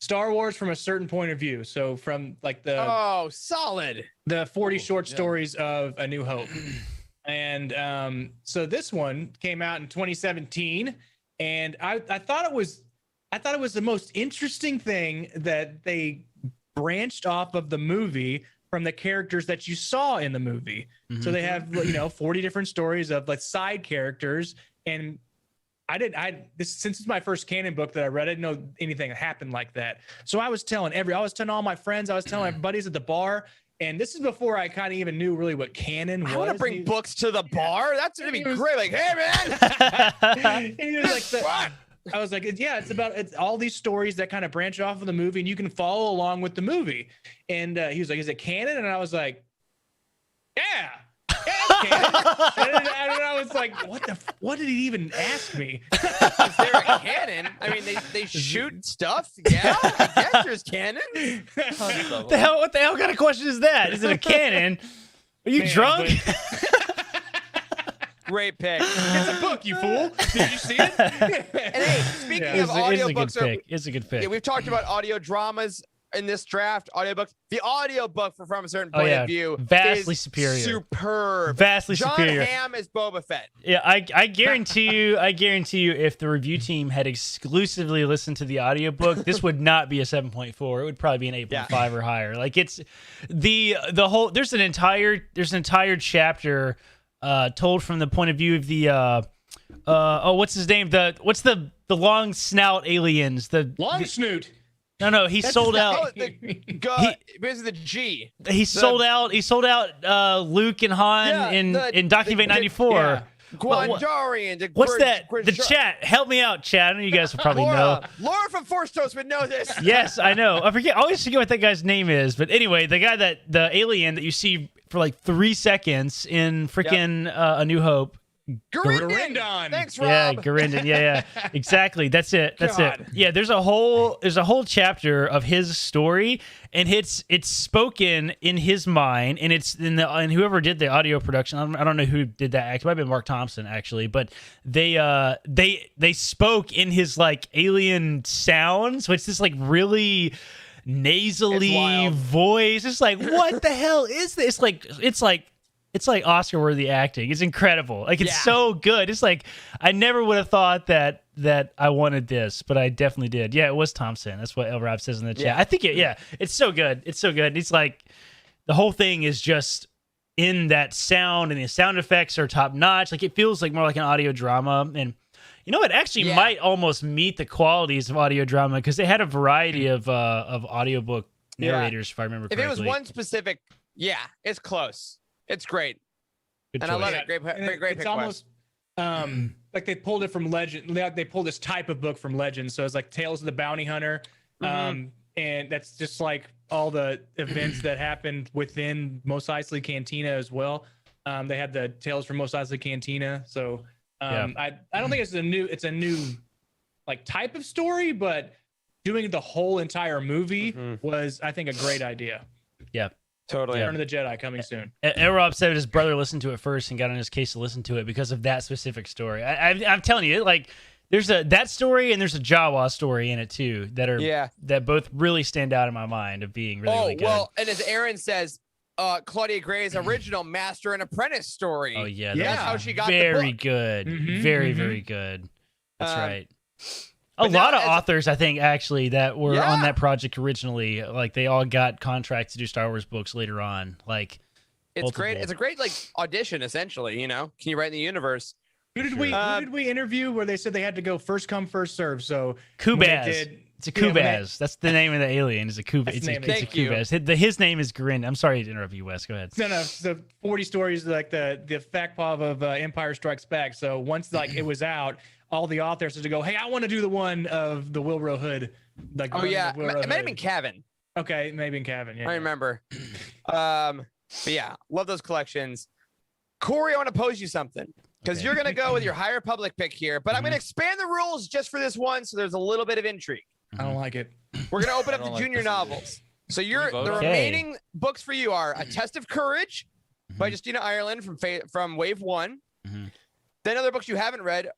Star Wars from a Certain Point of View. So from like the solid 40 short stories of A New Hope. And so this one came out in 2017, and I thought it was the most interesting thing that they branched off of the movie from the characters that you saw in the movie. Mm-hmm. So they have 40 different stories of like side characters, and since it's my first canon book that I read, I didn't know anything that happened like that. So I was telling all my friends, I was telling my buddies at the bar, and this is before I kind of even knew really what canon was. I want to bring books to the bar. That's gonna be great. Like, hey man. And he was like, I was like, it's all these stories that kind of branch off of the movie, and you can follow along with the movie. And he was like, is it canon? And I was like, yeah, it's canon. and I was like, what did he even ask me? Is there a canon? I mean, they shoot stuff. Yeah, I guess there's canon. What the hell kind of question is that? Is it a canon? Are you drunk? Great pick. It's a book, you fool. Did you see it? And hey, speaking of audiobooks, it's a good pick. Yeah, we've talked about audio dramas in this draft. Audiobooks. The audiobook From a Certain Point of View vastly is superior. Superb. Vastly John superior. Hamm is Boba Fett. Yeah, I guarantee you, if the review team had exclusively listened to the audiobook, this would not be a 7.4. It would probably be an 8.5 or higher. Like it's the whole. There's an entire chapter. Told from the point of view of the what's his name? What's the long snout aliens? Long snoot. No, he sold out. Basically the G. He sold out Luke and Han in Document 94. Yeah. Gwandarian. What's that? The chat. Help me out, chat. I know you guys will probably know. Laura from Force Toast would know this. Yes, I know. I always forget what that guy's name is. But anyway, the alien that you see for like 3 seconds in freaking A New Hope. Garindon. Thanks, Rob. Yeah, Garindon. Yeah. Exactly. That's it. Yeah, there's a whole chapter of his story, and it's spoken in his mind, and it's and whoever did the audio production. I don't know who did that. It might have been Mark Thompson actually, but they spoke in his like alien sounds, which is like really nasally voice. It's like, what the hell is this? It's like Oscar-worthy acting. It's incredible. Like it's so good. It's like I never would have thought that I wanted this, but I definitely did. Yeah, it was Thompson. That's what El Rob says in the chat. I think it's so good. It's so good. It's like the whole thing is just in that sound, and the sound effects are top notch. Like it feels like more like an audio drama, and it actually might almost meet the qualities of audio drama because they had a variety of audiobook narrators, if I remember correctly. If it was one specific, it's close. It's great. Good and choice. I love it. Great It's pick, almost like they pulled it from Legend. They pulled this type of book from Legend. So it's like Tales of the Bounty Hunter. And that's just like all the events that happened within Mos Eisley Cantina as well. They had the Tales from Mos Eisley Cantina. So I don't think it's a new like type of story, but doing the whole entire movie was, I think, a great idea. Yeah. Totally. Return of the Jedi coming soon. Rob said his brother listened to it first and got on his case to listen to it because of that specific story. I'm telling you, like, there's that story and there's a Jawa story in it too that both really stand out in my mind of being really good. Well, and as Aaron says, Claudia Gray's original Master and Apprentice story. Oh yeah, that's how she got very the book. good, very good. That's right. A But now lot of as- authors, I think, actually, that were on that project originally, like they all got contracts to do Star Wars books later on. Like, It's great. It's a great like audition, essentially. You know, can you write in the universe? Who did we interview where they said they had to go first come first serve? So Kubaz. It's a Kubaz. That's the name of the alien. Is a Kubaz. It's a Thank you. Kubaz. His name is Grin. I'm sorry to interrupt you, Wes. Go ahead. No, the 40 stories like the fact pov of Empire Strikes Back. So once like it was out, all the authors had to go, hey, I want to do the one of the Wilbur Hood. Like, Oh yeah, it might have been Cavan. Okay, maybe in Cavan. Yeah, I remember. But yeah, love those collections. Corey, I want to pose you something because you're gonna go with your High Republic pick here, but I'm gonna expand the rules just for this one, so there's a little bit of intrigue. I don't like it. We're gonna open up I the don't like junior this either. novels. So the Okay. remaining books for you are A Test of Courage by Justina Ireland from Wave One. Then other books you haven't read: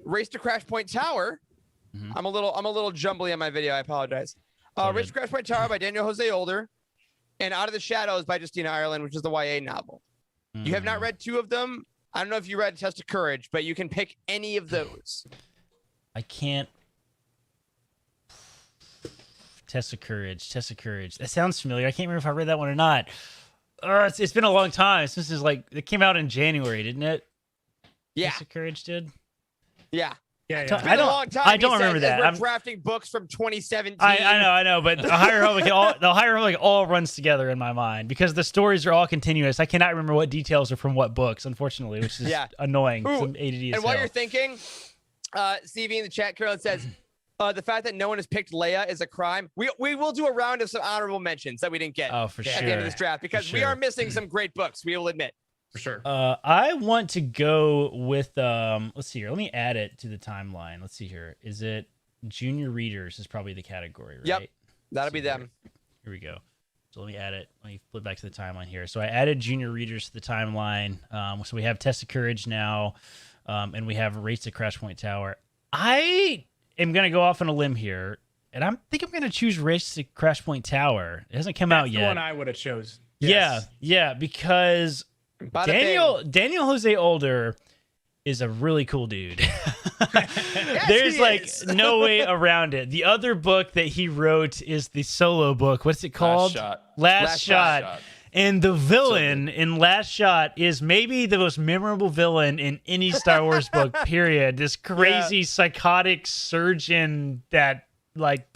Race to Crash Point Tower. I'm a little jumbly on my video. I apologize. Race to Crash Point Tower by Daniel Jose Older, and Out of the Shadows by Justina Ireland, which is the YA novel. You have not read two of them. I don't know if you read Test of Courage, but you can pick any of those. I can't. Test of Courage. That sounds familiar. I can't remember if I read that one or not. It's been a long time. Since it came out in January, didn't it? Yeah. Test of Courage did. Yeah. Yeah, It's yeah. been a long time. I don't he remember says, that. as We're I'm- drafting books from 2017. I know, but the High Republic all runs together in my mind because the stories are all continuous. I cannot remember what details are from what books, unfortunately, which is annoying. Ooh, Some ADD as and while hell. you're thinking, Stevie in the chat, Carolyn says, the fact that no one has picked Leia is a crime. We will do a round of some honorable mentions that we didn't get Oh, for at sure. the end of this draft because we sure. are missing some great books. We will admit. For sure. I want to go with let's see here. Let me add it to the timeline. Let's see here. Is it junior readers is probably the category, right? Yep. That'll be them. Here we go. So let me add it. Let me flip back to the timeline here. So I added junior readers to the timeline. So we have Test of Courage now, and we have Race to Crash Point Tower. I am gonna go off on a limb here, and I think I'm gonna choose Race to Crash Point Tower. It hasn't come out That's yet. the one I would have chose. Yeah, because Bada Daniel Jose Older is a really cool dude. There's he like is. no way around it. The other book that he wrote is the solo book. What's it called? Last Shot. And the villain in Last Shot is maybe the most memorable villain in any Star Wars book, period. This crazy psychotic surgeon that like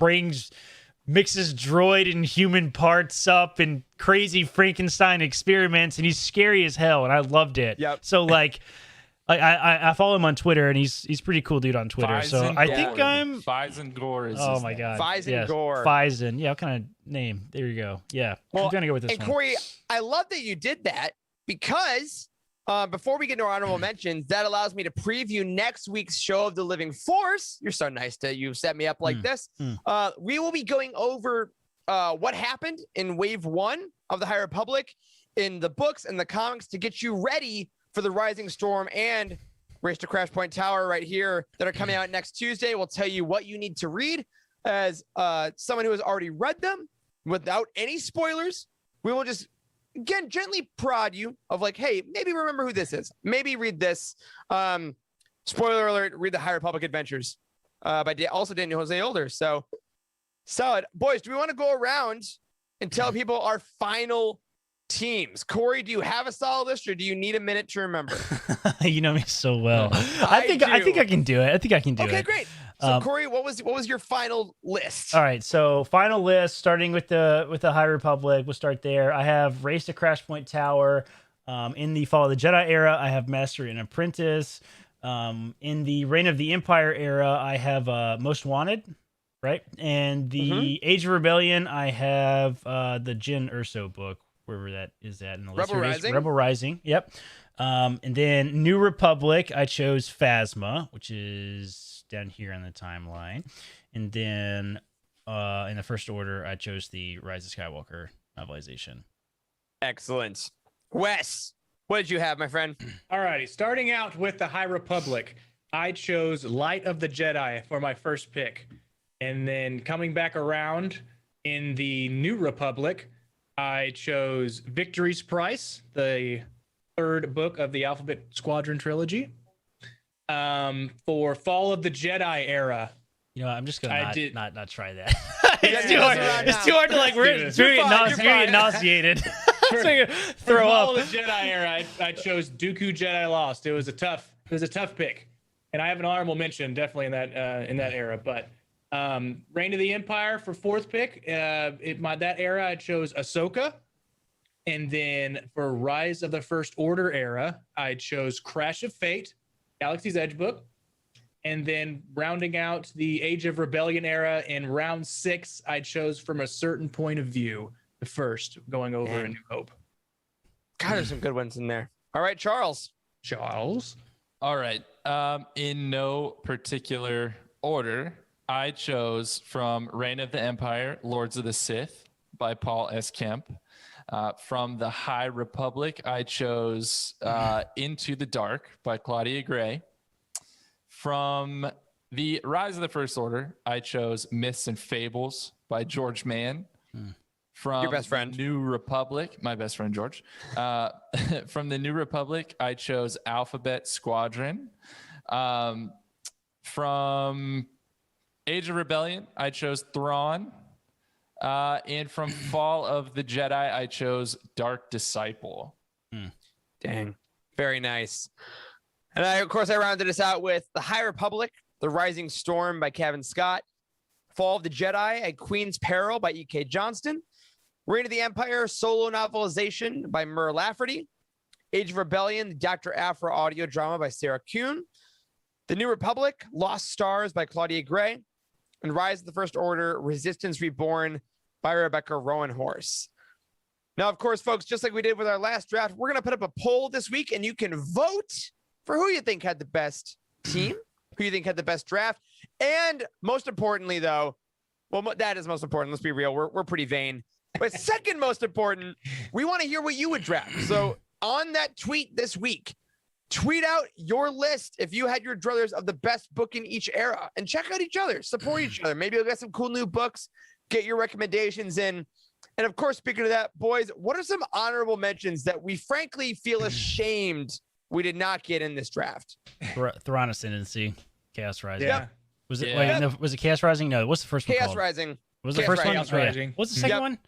mixes droid and human parts up in crazy Frankenstein experiments, and he's scary as hell, and I loved it. Yep. So like I follow him on Twitter, and he's pretty cool dude on Twitter. So I think I'm Faizen Gore is oh his my name. god. Faizen yes. Gore. Faizen. Yeah, what kind of name? There you go. Yeah. Well, I'm gonna go with this And one. Corey, I love that you did that because before we get into our honorable mentions, that allows me to preview next week's show of the Living Force. You're so nice to you set me up like this. We will be going over what happened in Wave 1 of the High Republic in the books and the comics to get you ready for the Rising Storm and Race to Crash Point Tower right here that are coming out next Tuesday. We'll tell you what you need to read as someone who has already read them without any spoilers. We will just, again, gently prod you of like, hey, maybe remember who this is. Maybe read this. Spoiler alert, read the High Republic Adventures by also Daniel Jose Older. So, solid. Boys, do we want to go around and tell people our final teams? Corey, do you have a solid list or do you need a minute to remember? You know me so well. I I think do. I can do it. I think I can do it. Okay, great. So, Corey, what was your final list? All right, so final list, starting with the High Republic. We'll start there. I have Race to Crash Point Tower. In the Fall of the Jedi era, I have Master and Apprentice. In the Reign of the Empire era, I have Most Wanted. right? And the Age of Rebellion, I have the Jyn Erso book, wherever that is at in the list. Rebel Rising. Rebel Rising, yep. And then New Republic, I chose Phasma, which is down here on the timeline. And then in the first order, I chose the Rise of Skywalker novelization. Excellent. Wes, what did you have, my friend? Alrighty, starting out with the High Republic, I chose Light of the Jedi for my first pick. And then coming back around in the New Republic, I chose Victory's Price, the third book of the Alphabet Squadron trilogy. For Fall of the Jedi era, You know, I'm just gonna not try that. It's too hard. It's too hard to like. We're gonna get nauseated. Throw Fall up. of the Jedi era, I chose Dooku Jedi Lost. It was a tough pick, and I have an honorable mention definitely in that era. But Reign of the Empire for fourth pick. That era I chose Ahsoka, and then for Rise of the First Order era, I chose Crash of Fate, Galaxy's Edge book. And then rounding out the Age of Rebellion era in round 6, I chose From a Certain Point of View, the first, going over A New Hope. God, there's some good ones in there. All right, Charles. All right. In no particular order, I chose from Reign of the Empire, Lords of the Sith by Paul S. Kemp. From the High Republic, I chose Into the Dark by Claudia Gray. From the Rise of the First Order, I chose Myths and Fables by George Mann. From Your best friend. New Republic, my best friend George. From the New Republic, I chose Alphabet Squadron. From Age of Rebellion, I chose Thrawn. And from Fall of the Jedi, I chose Dark Disciple. Dang. Very nice. And of course, I rounded us out with The High Republic, The Rising Storm by Kevin Scott, Fall of the Jedi at Queen's Peril by E.K. Johnston, Reign of the Empire solo novelization by Mur Lafferty, Age of Rebellion, the Dr. Aphra audio drama by Sarah Kuhn, The New Republic, Lost Stars by Claudia Gray, and Rise of the First Order, Resistance Reborn by Rebecca Rowanhorse. Now, of course, folks, just like we did with our last draft, we're going to put up a poll this week, and you can vote for who you think had the best team, who you think had the best draft. And most importantly, though, well, that is most important. Let's be real. We're pretty vain. But second most important, we want to hear what you would draft. So on that tweet this week, tweet out your list if you had your druthers of the best book in each era, and check out each other, support each other. Maybe you'll get some cool new books, get your recommendations in. And of course, speaking of that, boys, what are some honorable mentions that we frankly feel ashamed we did not get in this draft? Thrawn Ascendancy, Chaos Rising. Yeah. Was it? Yeah. Wait, no, was it Chaos Rising? No. What's the first one Chaos called? Rising. Was the Chaos first one? Chaos Oh, yeah. Rising. What's the second Yep. one?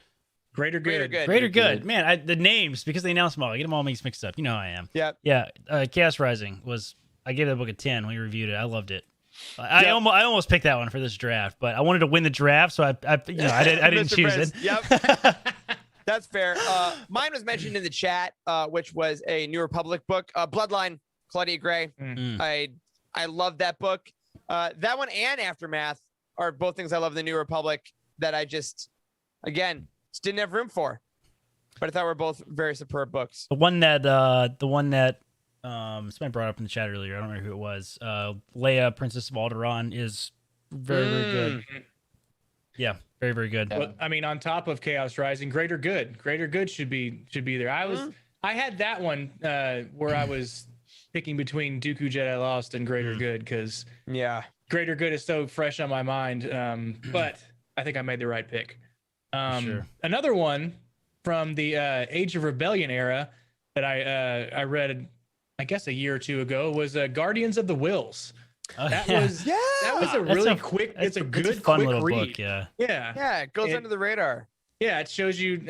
Greater Good. Greater Good. Man, the names, because they announce them all. I get them all mixed up. You know how I am. Yep. Yeah. Chaos Rising I gave that book a 10 when we reviewed it. I loved it. I almost picked that one for this draft, but I wanted to win the draft, so I didn't Mr. choose Prince. it. Yep. That's fair. Mine was mentioned in the chat, which was a New Republic book, Bloodline, Claudia Gray. I love that book. That one and Aftermath are both things I love in the New Republic that I just didn't have room for. But I thought were both very superb books. The one that somebody brought up in the chat earlier. I don't remember who it was. Leia, Princess of Alderaan, is very, very good. Yeah, very, very good. Well, I mean, on top of Chaos Rising, Greater Good should be there. I had that one where I was picking between Dooku Jedi Lost and Greater Good, because Greater Good is so fresh on my mind. But I think I made the right pick. Sure. Another one from the Age of Rebellion era that I read, I guess a year or two ago, was Guardians of the Wills. That was a really quick. It's a good, fun quick little read. book. Yeah. Yeah, it goes under the radar. Yeah, it shows you,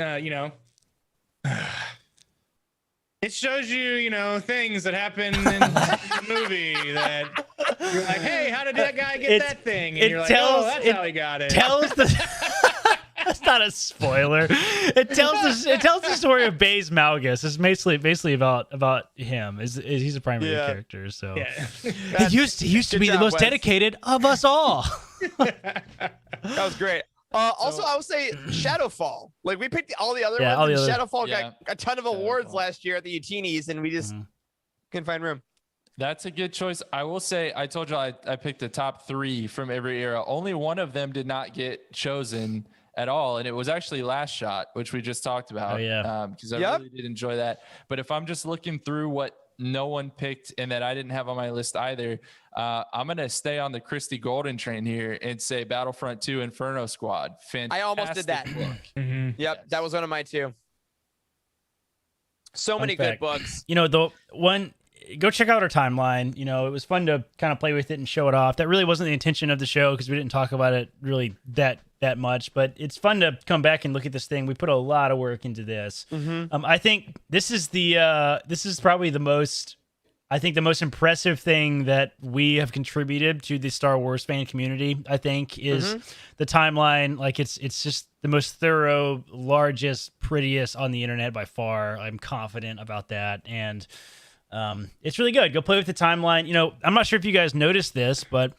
it shows you, things that happen in the movie that you're like, hey, how did that guy get that thing? And you're like, that's how he got it. That's not a spoiler. It tells the story of Baze Malgus. It's basically about him. He's a primary character. So he used to be the most dedicated of us all. That was great. Also, I would say Shadowfall. Like we picked all the other Yeah, ones, all the and other- Shadowfall got a ton of awards Shadowfall. last year at the Youtinis, and we just couldn't find room. That's a good choice. I will say, I told you I picked the top 3 from every era. Only one of them did not get chosen at all, and it was actually Last Shot, which we just talked about. Oh, yeah. Because I really did enjoy that. But if I'm just looking through what no one picked and that I didn't have on my list either, I'm going to stay on the Christy Golden train here and say Battlefront 2 Inferno Squad. Fantastic. I almost did that. book. Yep, Yes. that was one of mine too. So many fact. good books. You know, the one, go check out our timeline. You know, it was fun to kind of play with it and show it off. That really wasn't the intention of the show because we didn't talk about it really that much, but it's fun to come back and look at this thing. We put a lot of work into this. I think this is probably the most impressive thing that we have contributed to the Star Wars fan community, I think, is the timeline. Like it's just the most thorough, largest, prettiest on the internet by far. I'm confident about that. And it's really good. Go play with the timeline. You know, I'm not sure if you guys noticed this, but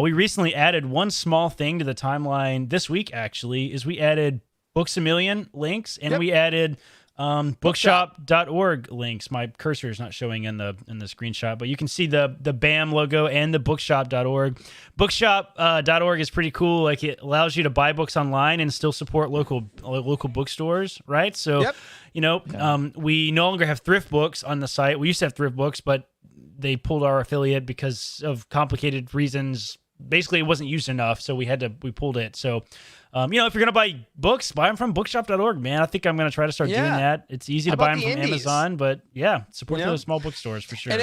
we recently added one small thing to the timeline this week, actually, is we added Books A Million links, and we added bookshop.org links. My cursor is not showing in the screenshot, but you can see the BAM logo and the bookshop.org. Bookshop.org is pretty cool. Like it allows you to buy books online and still support local bookstores, right? So, you know, we no longer have thrift books on the site. We used to have thrift books, but they pulled our affiliate because of complicated reasons. Basically, it wasn't used enough, so we pulled it. So, you know, if you're gonna buy books, buy them from bookshop.org, man. I think I'm gonna try to start doing that. It's easy to buy them from Amazon, but support those small bookstores for sure.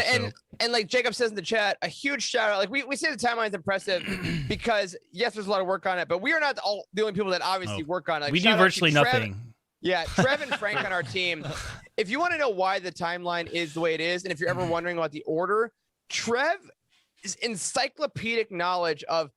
And like Jacob says in the chat, a huge shout out. Like we say the timeline's impressive because yes, there's a lot of work on it, but we are not the only people that obviously work on it. Like, we do virtually nothing. Yeah, Trev and Frank on our team. If you want to know why the timeline is the way it is, and if you're ever wondering about the order, Trev is encyclopedic knowledge of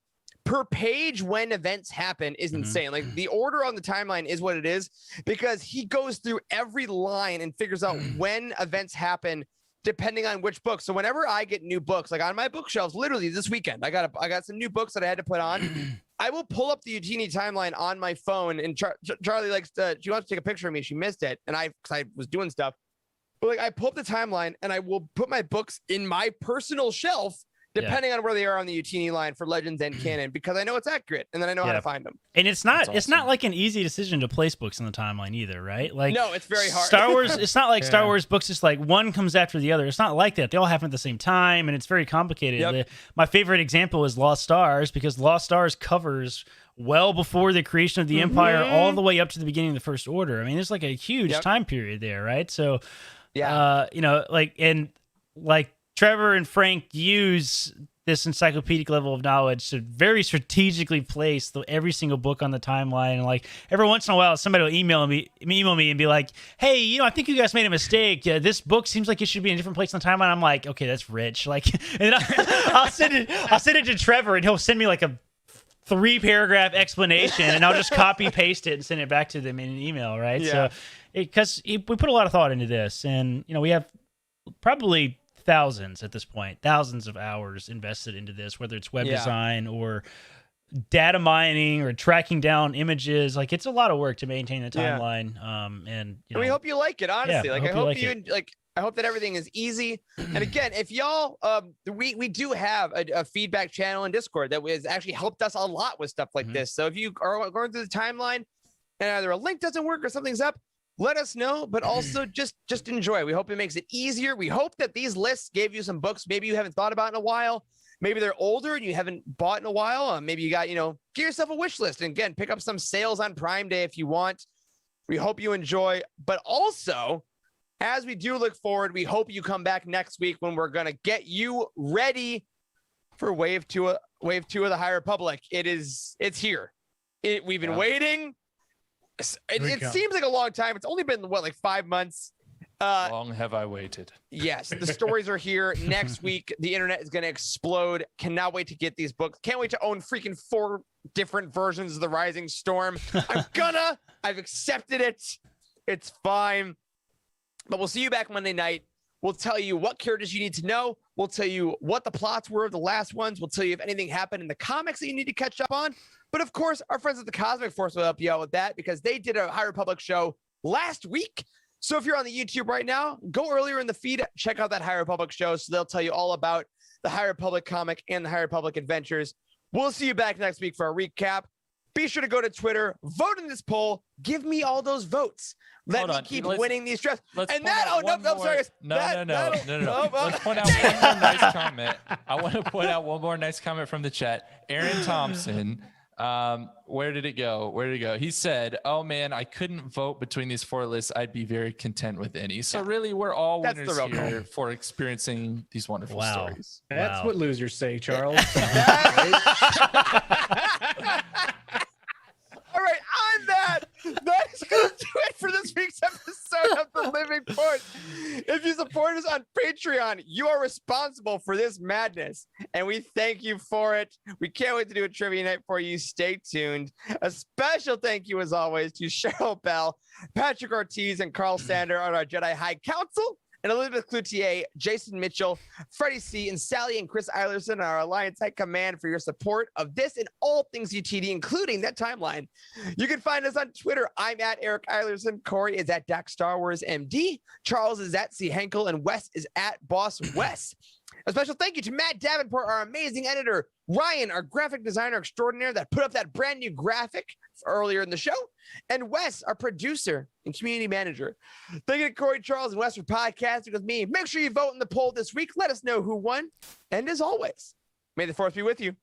per page when events happen is insane. Like the order on the timeline is what it is because he goes through every line and figures out when events happen depending on which book. So whenever I get new books, like on my bookshelves, literally this weekend, I got some new books that I had to put on. I will pull up the Youtini timeline on my phone, and Charlie likes to. She wants to take a picture of me. She missed it, and because I was doing stuff. But like I pull up the timeline, and I will put my books in my personal shelf, depending on where they are on the Youtini line for Legends and Canon, because I know it's accurate, and then I know how to find them. And it's not like an easy decision to place books in the timeline either, right? Like no, it's very hard. Star Wars, it's not like Star Wars books, just like one comes after the other. It's not like that. They all happen at the same time, and it's very complicated. My favorite example is Lost Stars, because Lost Stars covers well before the creation of the Empire, all the way up to the beginning of the First Order. I mean, there's like a huge time period there, right? So, you know, like Trevor and Frank use this encyclopedic level of knowledge to very strategically place every single book on the timeline. And like every once in a while, somebody will email me and be like, "Hey, you know, I think you guys made a mistake. This book seems like it should be in a different place on the timeline." I'm like, "Okay, that's rich." Like, and I'll send it to Trevor, and he'll send me like a 3-paragraph explanation, and I'll just copy paste it and send it back to them in an email, right? So, because we put a lot of thought into this, and you know, we have probably thousands of hours invested into this, whether it's web design or data mining or tracking down images. Like it's a lot of work to maintain the timeline. And you know, we hope you like it, honestly. Yeah, like I hope that everything is easy. And again, if y'all, we do have a feedback channel in Discord that has actually helped us a lot with stuff like this. So if you are going through the timeline and either a link doesn't work or something's up, let us know, but also just enjoy. We hope it makes it easier. We hope that these lists gave you some books maybe you haven't thought about in a while. Maybe they're older and you haven't bought in a while. Maybe you got, you know, get yourself a wish list. And again, pick up some sales on Prime Day if you want. We hope you enjoy. But also, as we do look forward, we hope you come back next week when we're going to get you ready for Wave 2 of the High Republic. It's here. We've been waiting. It seems like a long time. It's only been, like 5 months? Long have I waited. Yes, the stories are here. Next week, the internet is going to explode. Cannot wait to get these books. Can't wait to own freaking 4 different versions of The Rising Storm. I've accepted it. It's fine. But we'll see you back Monday night. We'll tell you what characters you need to know, We'll tell you what the plots were of the last ones. We'll tell you if anything happened in the comics that you need to catch up on. But of course, our friends at the Cosmic Force will help you out with that because they did a High Republic show last week. So if you're on the YouTube right now, go earlier in the feed, check out that High Republic show. So they'll tell you all about the High Republic comic and the High Republic adventures. We'll see you back next week for a recap. Be sure to go to Twitter, vote in this poll, give me all those votes. Let me keep winning these drafts. And that, sorry. No. Let's point out one more nice comment. I want to point out one more nice comment from the chat. Aaron Thompson, where did it go? He said, "Oh man, I couldn't vote between these 4 lists. I'd be very content with any." So really, we're all winners here for experiencing these wonderful stories. That's what losers say, Charles. All right, on that is going to do it for this week's episode of The Living Point. If you support us on Patreon, you are responsible for this madness, and we thank you for it. We can't wait to do a trivia night for you. Stay tuned. A special thank you, as always, to Cheryl Bell, Patrick Ortiz, and Carl Sander on our Jedi High Council, and Elizabeth Cloutier, Jason Mitchell, Freddie C., and Sally and Chris Eilerson, our Alliance High Command, for your support of this and all things UTD, including that timeline. You can find us on Twitter. I'm at Eric Eilerson. Corey is at Dak Star Wars MD. Charles is at C. Henkel, and Wes is at Boss Wes. A special thank you to Matt Davenport, our amazing editor, Ryan, our graphic designer extraordinaire that put up that brand new graphic earlier in the show, and Wes, our producer and community manager. Thank you to Corey, Charles, and Wes for podcasting with me. Make sure you vote in the poll this week. Let us know who won. And as always, may the Force be with you.